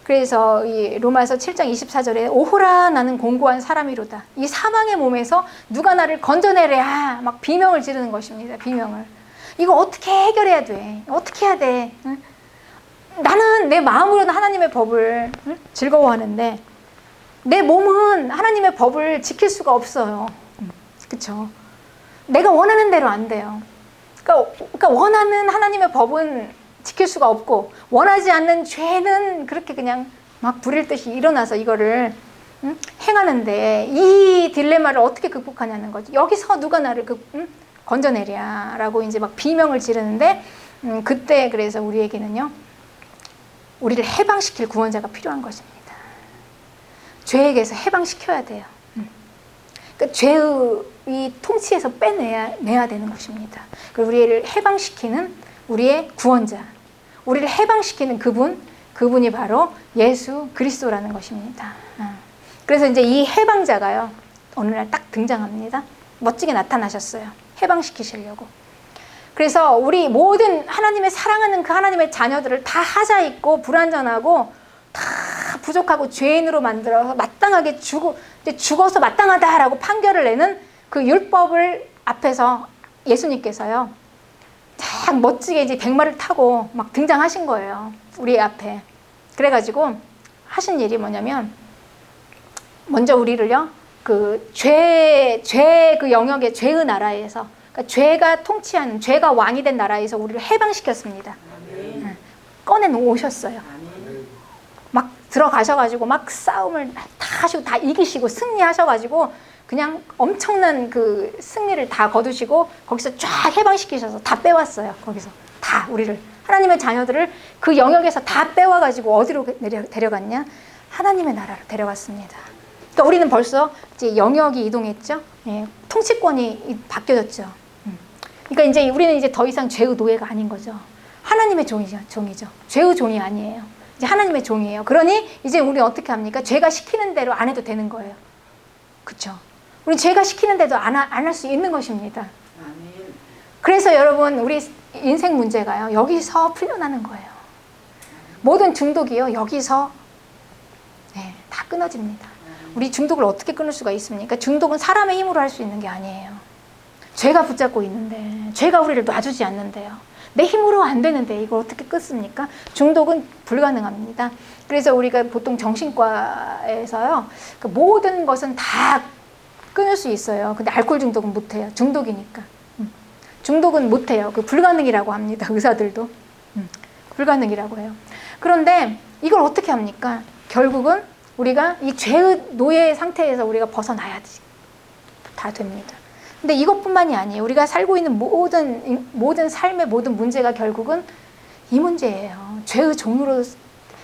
그래서 이 로마서 7장 24절에 오호라 나는 공고한 사람이로다, 이 사망의 몸에서 누가 나를 건져내랴 막 비명을 지르는 것입니다. 비명을. 이거 어떻게 해결해야 돼? 어떻게 해야 돼? 응? 나는 내 마음으로는 하나님의 법을 즐거워하는데 내 몸은 하나님의 법을 지킬 수가 없어요. 그렇죠? 내가 원하는 대로 안 돼요. 그러니까 원하는 하나님의 법은 지킬 수가 없고, 원하지 않는 죄는 그렇게 그냥 막 불일 듯이 일어나서 이거를 행하는데, 이 딜레마를 어떻게 극복하냐는 거지. 여기서 누가 나를 건져내랴 라고 이제 막 비명을 지르는데, 그때 그래서 우리에게는요, 우리를 해방시킬 구원자가 필요한 것입니다. 죄에게서 해방시켜야 돼요. 그러니까 죄의 이 통치에서 빼내야 되는 것입니다. 그리고 우리를 해방시키는 우리의 구원자, 우리를 해방시키는 그분이 바로 예수 그리스도라는 것입니다. 그래서 이제 이 해방자가요, 어느 날 딱 등장합니다. 멋지게 나타나셨어요. 해방시키시려고. 그래서 우리 모든 하나님의 사랑하는 그 하나님의 자녀들을 다 하자 있고 불완전하고 다 부족하고 죄인으로 만들어서 마땅하게 죽어서 마땅하다라고 판결을 내는 그 율법을 앞에서 예수님께서요, 딱 멋지게 이제 백마를 타고 막 등장하신 거예요. 우리 앞에. 그래가지고 하신 일이 뭐냐면, 먼저 우리를요, 그 그 영역의 죄의 나라에서, 그러니까 죄가 통치하는, 죄가 왕이 된 나라에서 우리를 해방시켰습니다. 꺼내놓으셨어요. 막 들어가셔가지고 막 싸움을 다 하시고 다 이기시고 승리하셔가지고 그냥 엄청난 그 승리를 다 거두시고 거기서 쫙 해방시키셔서 다 빼왔어요. 거기서 다 우리를 하나님의 자녀들을 그 영역에서 다 빼와가지고 어디로 데려갔냐? 하나님의 나라로 데려갔습니다. 그러니까 우리는 벌써 이제 영역이 이동했죠. 예, 통치권이 바뀌어졌죠. 그러니까 이제 우리는 이제 더 이상 죄의 노예가 아닌 거죠. 하나님의 종이죠. 죄의 종이 아니에요. 이제 하나님의 종이에요. 그러니 이제 우리 어떻게 합니까? 죄가 시키는 대로 안 해도 되는 거예요. 그렇죠? 우리 죄가 시키는 대로 안 할 수 있는 것입니다. 그래서 여러분 우리 인생 문제가요. 여기서 풀려나는 거예요. 모든 중독이요. 여기서 다 끊어집니다. 우리 중독을 어떻게 끊을 수가 있습니까? 중독은 사람의 힘으로 할 수 있는 게 아니에요. 죄가 붙잡고 있는데 죄가 우리를 놔주지 않는데요. 내 힘으로 안 되는데 이걸 어떻게 끊습니까? 중독은 불가능합니다. 그래서 우리가 보통 정신과에서요. 그 모든 것은 다 끊을 수 있어요. 근데 알코올 중독은 못해요. 중독이니까. 중독은 못해요. 그 불가능이라고 합니다. 의사들도. 불가능이라고 해요. 그런데 이걸 어떻게 합니까? 결국은 우리가 이 죄의 노예 상태에서 우리가 벗어나야지 다 됩니다. 근데 이것뿐만이 아니에요. 우리가 살고 있는 모든 삶의 모든 문제가 결국은 이 문제예요. 죄의 종으로,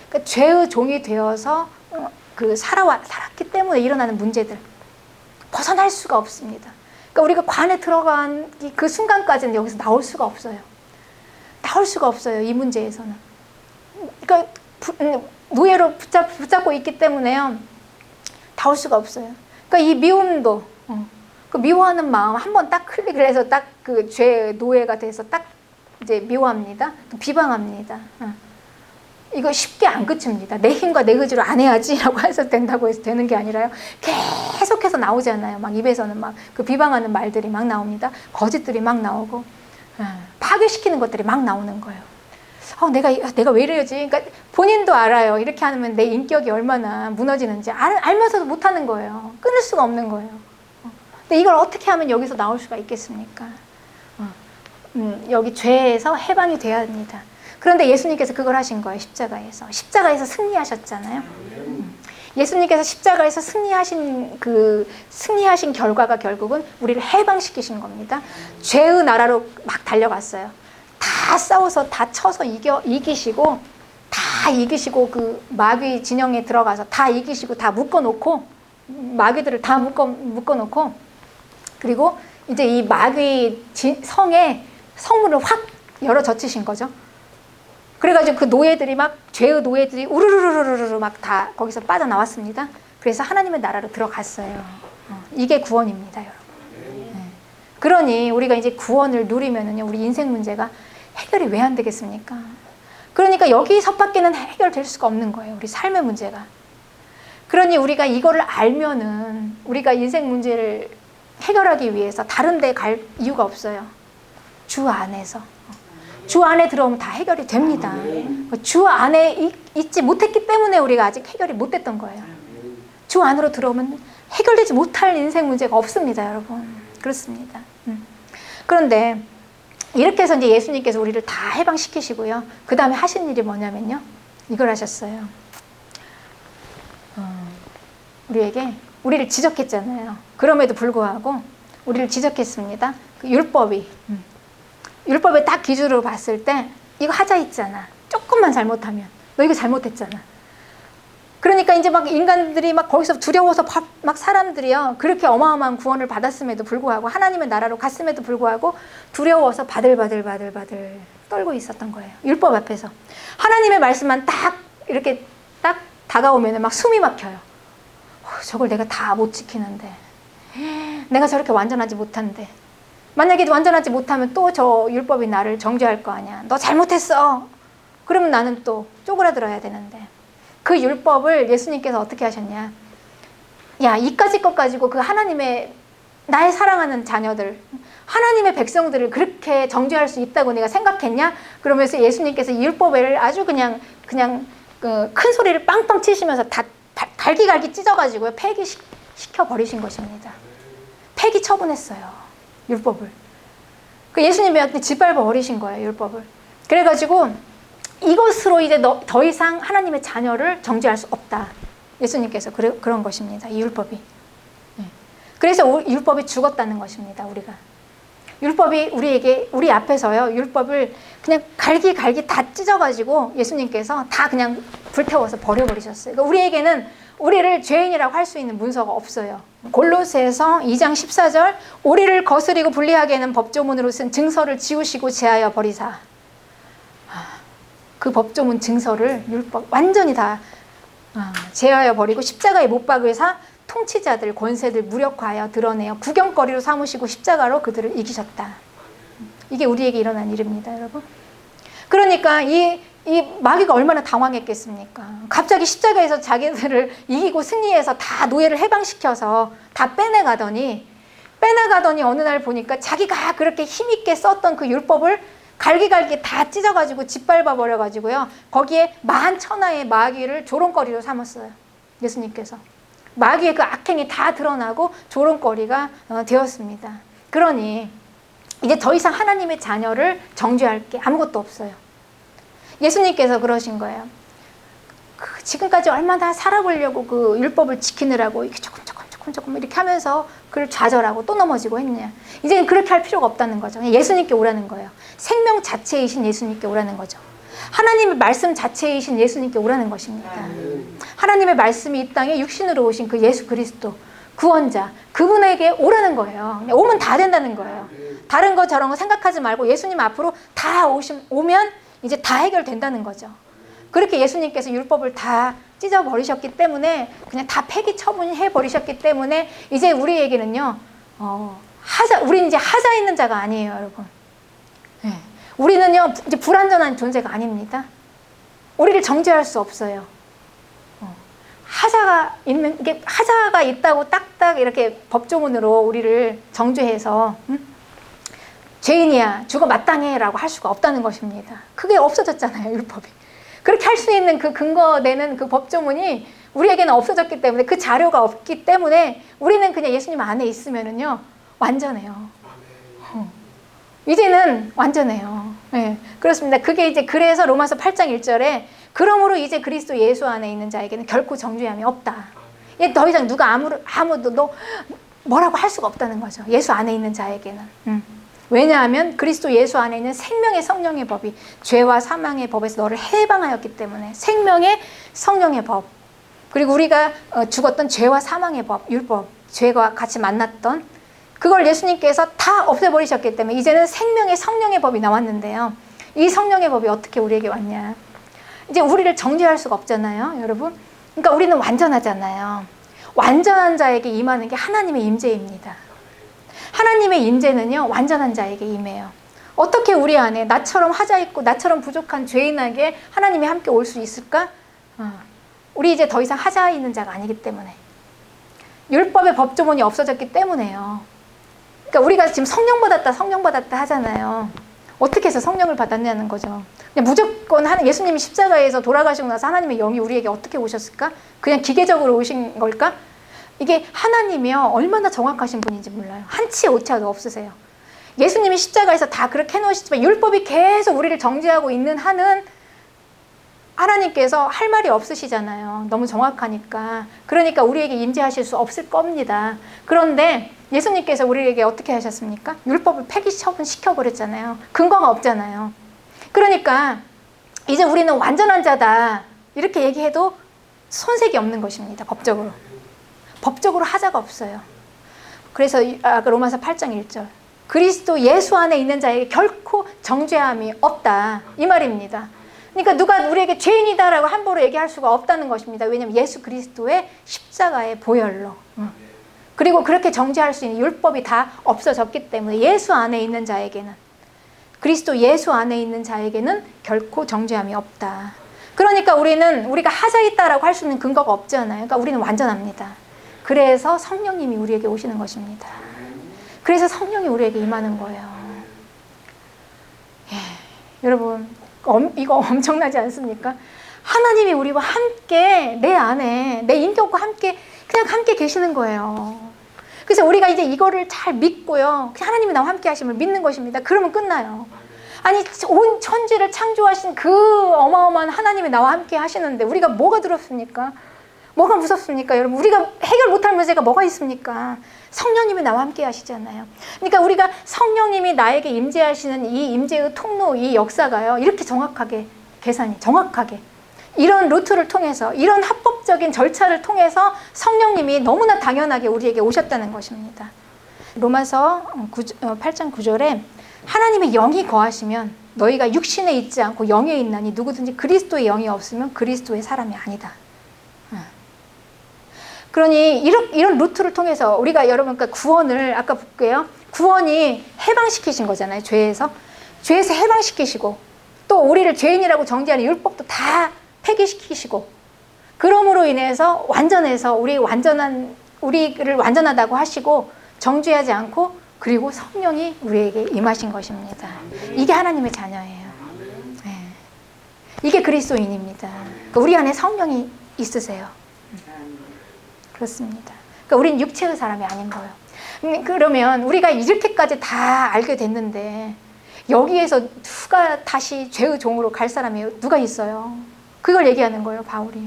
그러니까 죄의 종이 되어서 살았기 때문에 일어나는 문제들. 벗어날 수가 없습니다. 그러니까 우리가 관에 들어간 그 순간까지는 여기서 나올 수가 없어요. 나올 수가 없어요. 이 문제에서는. 그러니까 노예로 붙잡고 있기 때문에요. 나올 수가 없어요. 그러니까 이 미움도, 그 미워하는 마음 한 번 딱 클릭을 해서 딱 그 죄의 노예가 돼서 딱 이제 미워합니다. 또 비방합니다. 이거 쉽게 안 그칩니다. 내 힘과 내 의지로 안 해야지라고 해서 된다고 해서 되는 게 아니라요. 계속해서 나오잖아요. 막 입에서는 막 그 비방하는 말들이 막 나옵니다. 거짓들이 막 나오고 파괴시키는 것들이 막 나오는 거예요. 내가 왜 이래야지? 그러니까 본인도 알아요. 이렇게 하면 내 인격이 얼마나 무너지는지 알면서도 못 하는 거예요. 끊을 수가 없는 거예요. 근데 이걸 어떻게 하면 여기서 나올 수가 있겠습니까? 여기 죄에서 해방이 돼야 합니다. 그런데 예수님께서 그걸 하신 거예요. 십자가에서 승리하셨잖아요. 예수님께서 십자가에서 승리하신 결과가 결국은 우리를 해방시키신 겁니다. 죄의 나라로 막 달려갔어요. 다 싸워서 다 쳐서 이기시고 그 마귀 진영에 들어가서 다 이기시고 다 묶어놓고 마귀들을 다 묶어놓고 그리고 이제 이 마귀 성에 성문을 확 열어 젖히신 거죠. 그래가지고 그 노예들이 죄의 노예들이 우르르르르르 막 다 거기서 빠져나왔습니다. 그래서 하나님의 나라로 들어갔어요. 이게 구원입니다, 여러분. 그러니 우리가 이제 구원을 누리면은요, 우리 인생 문제가 해결이 왜 안 되겠습니까? 그러니까 여기서밖에는 해결될 수가 없는 거예요, 우리 삶의 문제가. 그러니 우리가 이거를 알면은 우리가 인생 문제를 해결하기 위해서 다른 데 갈 이유가 없어요. 주 안에서. 주 안에 들어오면 다 해결이 됩니다. 주 안에 있지 못했기 때문에 우리가 아직 해결이 못 됐던 거예요. 주 안으로 들어오면 해결되지 못할 인생 문제가 없습니다, 여러분. 그렇습니다. 그런데 이렇게 해서 이제 예수님께서 우리를 다 해방시키시고요. 그 다음에 하신 일이 뭐냐면요. 이걸 하셨어요. 우리를 지적했잖아요. 그럼에도 불구하고 우리를 지적했습니다. 그 율법의 딱 기준으로 봤을 때 이거 하자 했잖아. 조금만 잘못하면 너 이거 잘못했잖아. 그러니까 이제 막 인간들이 막 거기서 두려워서 막 사람들이요 그렇게 어마어마한 구원을 받았음에도 불구하고 하나님의 나라로 갔음에도 불구하고 두려워서 바들바들 떨고 있었던 거예요. 율법 앞에서 하나님의 말씀만 딱 이렇게 딱 다가오면 막 숨이 막혀요. 저걸 내가 다 못 지키는데, 내가 저렇게 완전하지 못한데, 만약에 완전하지 못하면 또 저 율법이 나를 정죄할 거 아니야. 너 잘못했어. 그러면 나는 또 쪼그라들어야 되는데, 그 율법을 예수님께서 어떻게 하셨냐. 야, 이까짓 것 가지고 그 하나님의 나의 사랑하는 자녀들, 하나님의 백성들을 그렇게 정죄할 수 있다고 내가 생각했냐? 그러면서 예수님께서 이 율법을 아주 그냥 그 큰 소리를 빵빵 치시면서 다 갈기갈기 찢어가지고요 폐기시켜 버리신 것입니다. 폐기 처분했어요, 율법을. 그 예수님이 짓밟아 버리신 거예요, 율법을. 그래가지고 이것으로 이제 더 이상 하나님의 자녀를 정죄할 수 없다. 예수님께서 그런 것입니다, 이 율법이. 그래서 율법이 죽었다는 것입니다. 율법이 우리 앞에서요, 율법을 그냥 갈기 다 찢어가지고 예수님께서 다 그냥 불태워서 버려버리셨어요. 그러니까 우리에게는 우리를 죄인이라고 할 수 있는 문서가 없어요. 골로새서 2장 14절, 우리를 거스리고 불리하게 하는 법조문으로 쓴 증서를 지우시고 제하여 버리사. 그 법조문 증서를 율법 완전히 다 제하여 버리고 십자가에 못 박으사 통치자들, 권세들 무력화하여 드러내어 구경거리로 삼으시고 십자가로 그들을 이기셨다. 이게 우리에게 일어난 일입니다, 여러분. 그러니까 이 마귀가 얼마나 당황했겠습니까? 갑자기 십자가에서 자기들을 이기고 승리해서 다 노예를 해방시켜서 다 빼내가더니 어느 날 보니까 자기가 그렇게 힘있게 썼던 그 율법을 갈기 다 찢어가지고 짓밟아 버려가지고요. 거기에 만천하의 마귀를 조롱거리로 삼았어요. 예수님께서. 마귀의 그 악행이 다 드러나고 조롱거리가 되었습니다. 그러니 이제 더 이상 하나님의 자녀를 정죄할 게 아무것도 없어요. 예수님께서 그러신 거예요. 지금까지 얼마나 살아보려고 그 율법을 지키느라고 이렇게 조금 이렇게 하면서 그를 좌절하고 또 넘어지고 했냐. 이제는 그렇게 할 필요가 없다는 거죠. 예수님께 오라는 거예요. 생명 자체이신 예수님께 오라는 거죠. 하나님의 말씀 자체이신 예수님께 오라는 것입니다. 하나님의 말씀이 이 땅에 육신으로 오신 그 예수 그리스도 구원자, 그분에게 오라는 거예요. 오면 다 된다는 거예요. 다른 거 저런 거 생각하지 말고 예수님 앞으로 다 오면 이제 다 해결된다는 거죠. 그렇게 예수님께서 율법을 다 찢어버리셨기 때문에, 그냥 다 폐기 처분해버리셨기 때문에 이제 우리에게는요, 우리는 이제 하자 있는 자가 아니에요, 여러분. 네. 우리는요, 이제 불완전한 존재가 아닙니다. 우리를 정죄할 수 없어요. 하자가 있다고 딱딱 이렇게 법조문으로 우리를 정죄해서, 죄인이야, 죽어 마땅해라고 할 수가 없다는 것입니다. 그게 없어졌잖아요, 율법이. 그렇게 할 수 있는 그 근거되는 그 법조문이 우리에게는 없어졌기 때문에, 그 자료가 없기 때문에 우리는 그냥 예수님 안에 있으면은요, 완전해요. 이제는 완전해요. 네, 그렇습니다. 그게 이제 그래서 로마서 8장 1절에 그러므로 이제 그리스도 예수 안에 있는 자에게는 결코 정죄함이 없다. 더 이상 누가 아무도 너 뭐라고 할 수가 없다는 거죠. 예수 안에 있는 자에게는. 왜냐하면 그리스도 예수 안에 있는 생명의 성령의 법이 죄와 사망의 법에서 너를 해방하였기 때문에, 생명의 성령의 법, 그리고 우리가 죽었던 죄와 사망의 법, 율법, 죄가 같이 만났던 그걸 예수님께서 다 없애버리셨기 때문에 이제는 생명의 성령의 법이 나왔는데요. 이 성령의 법이 어떻게 우리에게 왔냐. 이제 우리를 정죄할 수가 없잖아요, 여러분. 그러니까 우리는 완전하잖아요. 완전한 자에게 임하는 게 하나님의 임재입니다. 하나님의 임재는요, 완전한 자에게 임해요. 어떻게 우리 안에 나처럼 하자 있고 나처럼 부족한 죄인에게 하나님이 함께 올 수 있을까? 우리 이제 더 이상 하자 있는 자가 아니기 때문에, 율법의 법조문이 없어졌기 때문에요. 그러니까 우리가 지금 성령 받았다 하잖아요. 어떻게 해서 성령을 받았냐는 거죠. 그냥 무조건 예수님이 십자가에서 돌아가시고 나서 하나님의 영이 우리에게 어떻게 오셨을까? 그냥 기계적으로 오신 걸까? 이게 하나님이요, 얼마나 정확하신 분인지 몰라요. 한치 오차도 없으세요. 예수님이 십자가에서 다 그렇게 해놓으시지만 율법이 계속 우리를 정죄하고 있는 한은 하나님께서 할 말이 없으시잖아요. 너무 정확하니까. 그러니까 우리에게 임재하실 수 없을 겁니다. 그런데 예수님께서 우리에게 어떻게 하셨습니까? 율법을 폐기 처분시켜버렸잖아요. 근거가 없잖아요. 그러니까 이제 우리는 완전한 자다, 이렇게 얘기해도 손색이 없는 것입니다. 법적으로 하자가 없어요. 그래서 로마서 8장 1절, 그리스도 예수 안에 있는 자에게 결코 정죄함이 없다, 이 말입니다. 그러니까 누가 우리에게 죄인이다라고 함부로 얘기할 수가 없다는 것입니다. 왜냐하면 예수 그리스도의 십자가의 보혈로, 그리고 그렇게 정죄할 수 있는 율법이 다 없어졌기 때문에 예수 안에 있는 자에게는, 그리스도 예수 안에 있는 자에게는 결코 정죄함이 없다. 그러니까 우리가 하자 있다라고 할 수 있는 근거가 없잖아요. 그러니까 우리는 완전합니다. 그래서 성령님이 우리에게 오시는 것입니다. 그래서 성령이 우리에게 임하는 거예요. 여러분, 이거 엄청나지 않습니까? 하나님이 우리와 함께, 내 안에, 내 인격과 함께, 그냥 함께 계시는 거예요. 그래서 우리가 이제 이거를 잘 믿고요, 하나님이 나와 함께 하심을 믿는 것입니다. 그러면 끝나요. 아니, 온 천지를 창조하신 그 어마어마한 하나님이 나와 함께 하시는데 우리가 뭐가 두렵습니까? 뭐가 무섭습니까, 여러분? 우리가 해결 못할 문제가 뭐가 있습니까? 성령님이 나와 함께 하시잖아요. 그러니까 우리가 성령님이 나에게 임재하시는 이 임재의 통로, 이 역사가요, 이렇게 정확하게 계산이 정확하게 이런 루트를 통해서, 이런 합법적인 절차를 통해서 성령님이 너무나 당연하게 우리에게 오셨다는 것입니다. 로마서 8장 9절에 하나님의 영이 거하시면 너희가 육신에 있지 않고 영에 있나니 누구든지 그리스도의 영이 없으면 그리스도의 사람이 아니다. 그러니 이런 루트를 통해서 우리가 여러분, 그러니까 구원을 아까 볼게요. 구원이 해방시키신 거잖아요. 죄에서 해방시키시고, 또 우리를 죄인이라고 정죄하는 율법도 다 폐기시키시고, 그러므로 인해서 완전해서 우리를 완전하다고 하시고 정죄하지 않고, 그리고 성령이 우리에게 임하신 것입니다. 이게 하나님의 자녀예요. 네. 이게 그리스도인입니다. 그러니까 우리 안에 성령이 있으세요. 그렇습니다. 그러니까 우린 육체의 사람이 아닌 거예요. 그러면 우리가 이렇게까지 다 알게 됐는데 여기에서 누가 다시 죄의 종으로 갈 사람이 누가 있어요? 그걸 얘기하는 거예요, 바울이.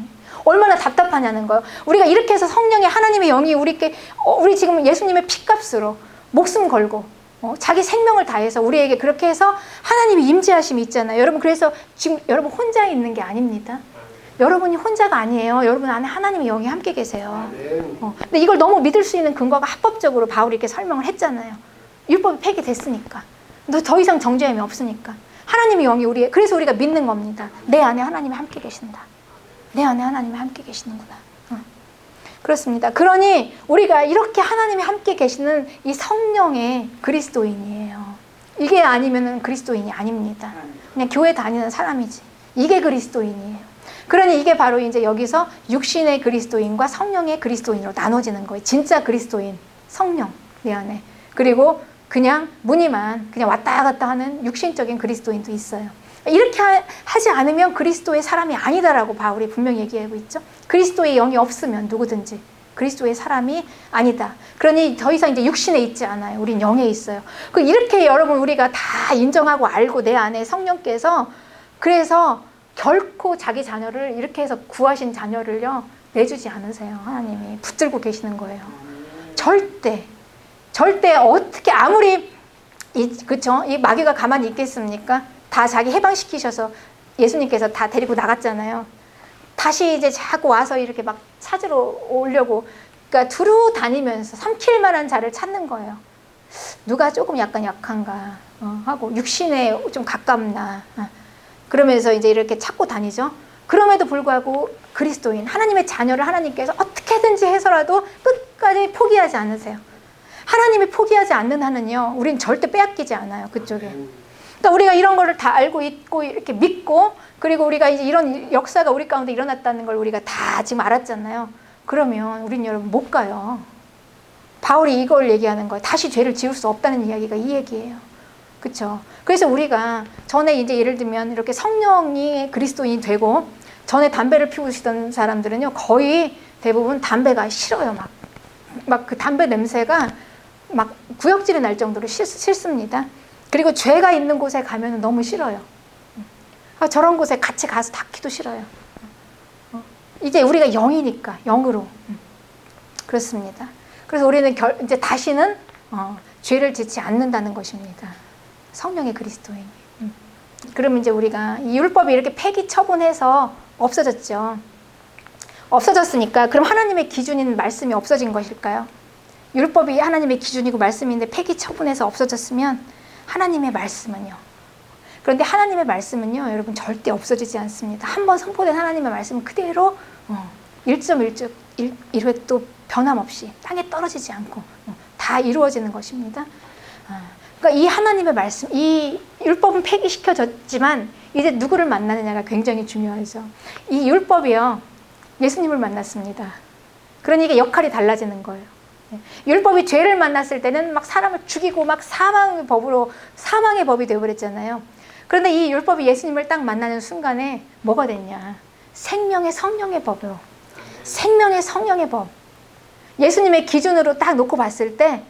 얼마나 답답하냐는 거예요. 우리가 이렇게 해서 성령의 하나님의 영이 우리 지금 예수님의 피값으로 목숨 걸고 자기 생명을 다해서 우리에게 그렇게 해서 하나님이 임재하심이 있잖아요. 여러분, 그래서 지금 여러분 혼자 있는 게 아닙니다. 여러분이 혼자가 아니에요. 여러분 안에 하나님의 영이 함께 계세요. 근데 이걸 너무 믿을 수 있는 근거가 합법적으로 바울이 이렇게 설명을 했잖아요. 율법이 폐기됐으니까. 더 이상 정죄함이 없으니까. 하나님의 영이 그래서 우리가 믿는 겁니다. 내 안에 하나님이 함께 계신다. 내 안에 하나님이 함께 계시는구나. 그렇습니다. 그러니 우리가 이렇게 하나님이 함께 계시는 이 성령의 그리스도인이에요. 이게 아니면 그리스도인이 아닙니다. 그냥 교회 다니는 사람이지. 이게 그리스도인이에요. 그러니 이게 바로 이제 여기서 육신의 그리스도인과 성령의 그리스도인으로 나눠지는 거예요. 진짜 그리스도인, 성령 내 안에. 그리고 그냥 무늬만 그냥 왔다 갔다 하는 육신적인 그리스도인도 있어요. 이렇게 하지 않으면 그리스도의 사람이 아니다라고 바울이 분명히 얘기하고 있죠. 그리스도의 영이 없으면 누구든지 그리스도의 사람이 아니다. 그러니 더 이상 이제 육신에 있지 않아요. 우린 영에 있어요. 이렇게 여러분 우리가 다 인정하고 알고 내 안에 성령께서, 그래서 결코 자기 자녀를 이렇게 해서 구하신 자녀를요 내주지 않으세요. 하나님이 붙들고 계시는 거예요. 절대 어떻게 아무리 이 마귀가 가만히 있겠습니까? 다 자기 해방시키셔서 예수님께서 다 데리고 나갔잖아요. 다시 이제 자꾸 와서 이렇게 막 찾으러 오려고, 그러니까 두루 다니면서 삼킬 만한 자를 찾는 거예요. 누가 조금 약간 약한가 하고 육신에 좀 가깝나 그러면서 이제 이렇게 찾고 다니죠. 그럼에도 불구하고 그리스도인, 하나님의 자녀를 하나님께서 어떻게든지 해서라도 끝까지 포기하지 않으세요. 하나님이 포기하지 않는 한은요, 우린 절대 빼앗기지 않아요, 그쪽에. 그러니까 우리가 이런 거를 다 알고 있고 이렇게 믿고, 그리고 우리가 이제 이런 역사가 우리 가운데 일어났다는 걸 우리가 다 지금 알았잖아요. 그러면 우린 여러분 못 가요. 바울이 이걸 얘기하는 거예요. 다시 죄를 지을 수 없다는 이야기가 이 얘기예요. 그렇죠? 그래서 우리가 전에 이제 예를 들면 이렇게 성령이 그리스도인이 되고 전에 담배를 피우시던 사람들은요 거의 대부분 담배가 싫어요. 막 그 담배 냄새가 막 구역질이 날 정도로 싫습니다. 그리고 죄가 있는 곳에 가면 너무 싫어요. 저런 곳에 같이 가서 닿기도 싫어요. 이제 우리가 영이니까 영으로 그렇습니다. 그래서 우리는 이제 다시는 죄를 짓지 않는다는 것입니다. 성령의 그리스도인. 그러면 이제 우리가 이 율법이 이렇게 폐기 처분해서 없어졌죠. 없어졌으니까 그럼 하나님의 기준인 말씀이 없어진 것일까요? 율법이 하나님의 기준이고 말씀인데 폐기 처분해서 없어졌으면 하나님의 말씀은요. 그런데 하나님의 말씀은요, 여러분 절대 없어지지 않습니다. 한번 선포된 하나님의 말씀은 그대로 1.1획도 변함없이 땅에 떨어지지 않고 다 이루어지는 것입니다. 그러니까 이 하나님의 말씀, 이 율법은 폐기시켜졌지만 이제 누구를 만나느냐가 굉장히 중요하죠. 이 율법이요, 예수님을 만났습니다. 그러니까 역할이 달라지는 거예요. 율법이 죄를 만났을 때는 막 사람을 죽이고 막 사망의 법이 되어버렸잖아요. 그런데 이 율법이 예수님을 딱 만나는 순간에 뭐가 됐냐? 생명의 성령의 법으로, 생명의 성령의 법. 예수님의 기준으로 딱 놓고 봤을 때,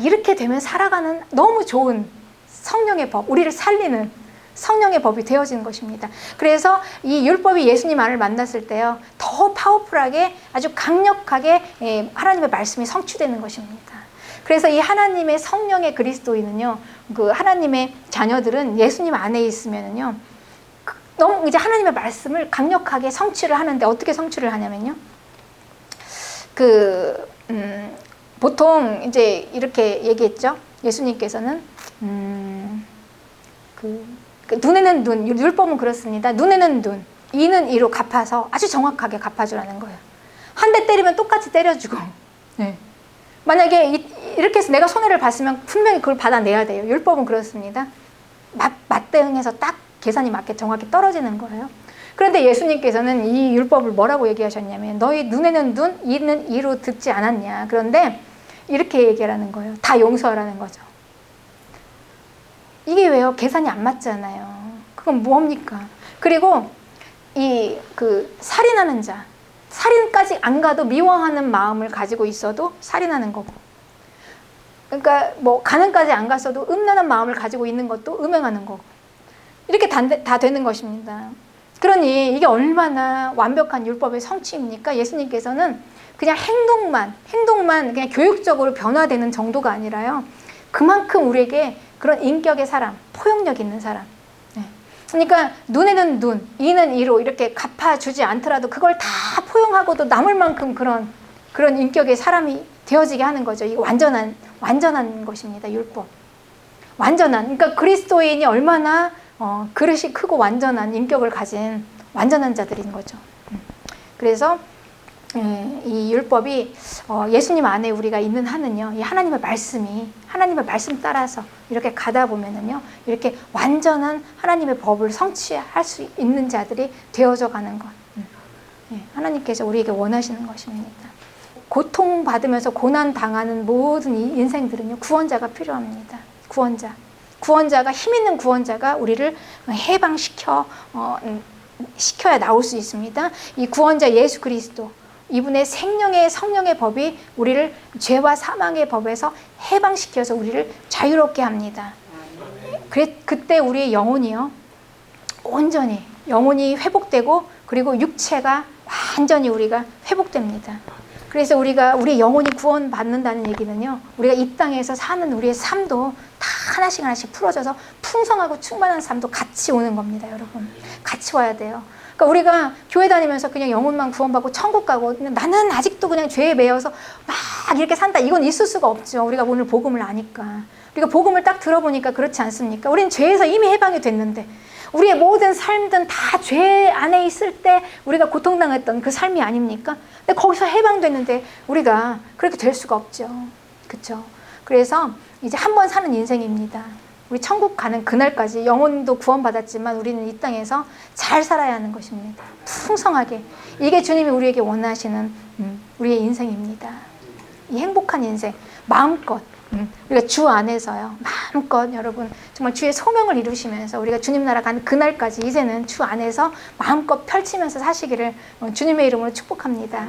이렇게 되면 살아가는 너무 좋은 성령의 법, 우리를 살리는 성령의 법이 되어지는 것입니다. 그래서 이 율법이 예수님 안을 만났을 때요, 더 파워풀하게, 아주 강력하게 하나님의 말씀이 성취되는 것입니다. 그래서 이 하나님의 성령의 그리스도인은요, 그 하나님의 자녀들은 예수님 안에 있으면은요, 너무 이제 하나님의 말씀을 강력하게 성취를 하는데, 어떻게 성취를 하냐면요, 보통 이제 이렇게 얘기했죠. 예수님께서는 눈에는 눈, 율법은 그렇습니다. 눈에는 눈, 이는 이로 갚아서 아주 정확하게 갚아주라는 거예요. 한 대 때리면 똑같이 때려주고, 네. 만약에 이렇게 해서 내가 손해를 봤으면 분명히 그걸 받아내야 돼요. 율법은 그렇습니다. 맞대응해서 딱 계산이 맞게 정확히 떨어지는 거예요. 그런데 예수님께서는 이 율법을 뭐라고 얘기하셨냐면, 너희 눈에는 눈, 이는 이로 듣지 않았냐. 그런데 이렇게 얘기하라는 거예요. 다 용서하라는 거죠. 이게 왜요? 계산이 안 맞잖아요. 그건 뭡니까? 그리고 살인하는 자, 살인까지 안 가도 미워하는 마음을 가지고 있어도 살인하는 거고, 그러니까 뭐 가는까지 안 갔어도 음란한 마음을 가지고 있는 것도 음행하는 거고, 이렇게 다 되는 것입니다. 그러니 이게 얼마나 완벽한 율법의 성취입니까? 예수님께서는 그냥 행동만 그냥 교육적으로 변화되는 정도가 아니라요, 그만큼 우리에게 그런 인격의 사람, 포용력 있는 사람, 그러니까 눈에는 눈, 이는 이로 이렇게 갚아주지 않더라도 그걸 다 포용하고도 남을 만큼 그런 인격의 사람이 되어지게 하는 거죠. 이게 완전한 것입니다. 율법. 그러니까 그리스도인이 얼마나 그릇이 크고 완전한 인격을 가진 완전한 자들인 거죠. 그래서 이 율법이 예수님 안에 우리가 있는 한은요, 이 하나님의 말씀 따라서 이렇게 가다 보면은요, 이렇게 완전한 하나님의 법을 성취할 수 있는 자들이 되어져 가는 것. 하나님께서 우리에게 원하시는 것입니다. 고통받으면서 고난 당하는 모든 이 인생들은요, 구원자가 필요합니다. 구원자가, 힘 있는 구원자가 우리를 해방시켜야 나올 수 있습니다. 이 구원자 예수 그리스도, 이분의 생명의 성령의 법이 우리를 죄와 사망의 법에서 해방시켜서 우리를 자유롭게 합니다. 그때 우리의 영혼이요, 온전히 영혼이 회복되고, 그리고 육체가 완전히 우리가 회복됩니다. 그래서 우리의 영혼이 구원받는다는 얘기는요, 우리가 이 땅에서 사는 우리의 삶도 다 하나씩 풀어져서 풍성하고 충만한 삶도 같이 오는 겁니다. 여러분, 같이 와야 돼요. 그러니까 우리가 교회 다니면서 그냥 영혼만 구원받고 천국 가고, 나는 아직도 그냥 죄에 매여서 막 이렇게 산다, 이건 있을 수가 없죠. 우리가 오늘 복음을 아니까, 우리가 복음을 딱 들어보니까 그렇지 않습니까? 우리는 죄에서 이미 해방이 됐는데, 우리의 모든 삶들은 다 죄 안에 있을 때 우리가 고통당했던 그 삶이 아닙니까? 근데 거기서 해방됐는데 우리가 그렇게 될 수가 없죠. 그렇죠? 그래서 이제 한 번 사는 인생입니다. 우리 천국 가는 그날까지 영혼도 구원받았지만 우리는 이 땅에서 잘 살아야 하는 것입니다. 풍성하게. 이게 주님이 우리에게 원하시는 우리의 인생입니다. 이 행복한 인생, 마음껏 우리가 주 안에서요, 마음껏 여러분 정말 주의 소명을 이루시면서 우리가 주님 나라 가는 그날까지 이제는 주 안에서 마음껏 펼치면서 사시기를 주님의 이름으로 축복합니다.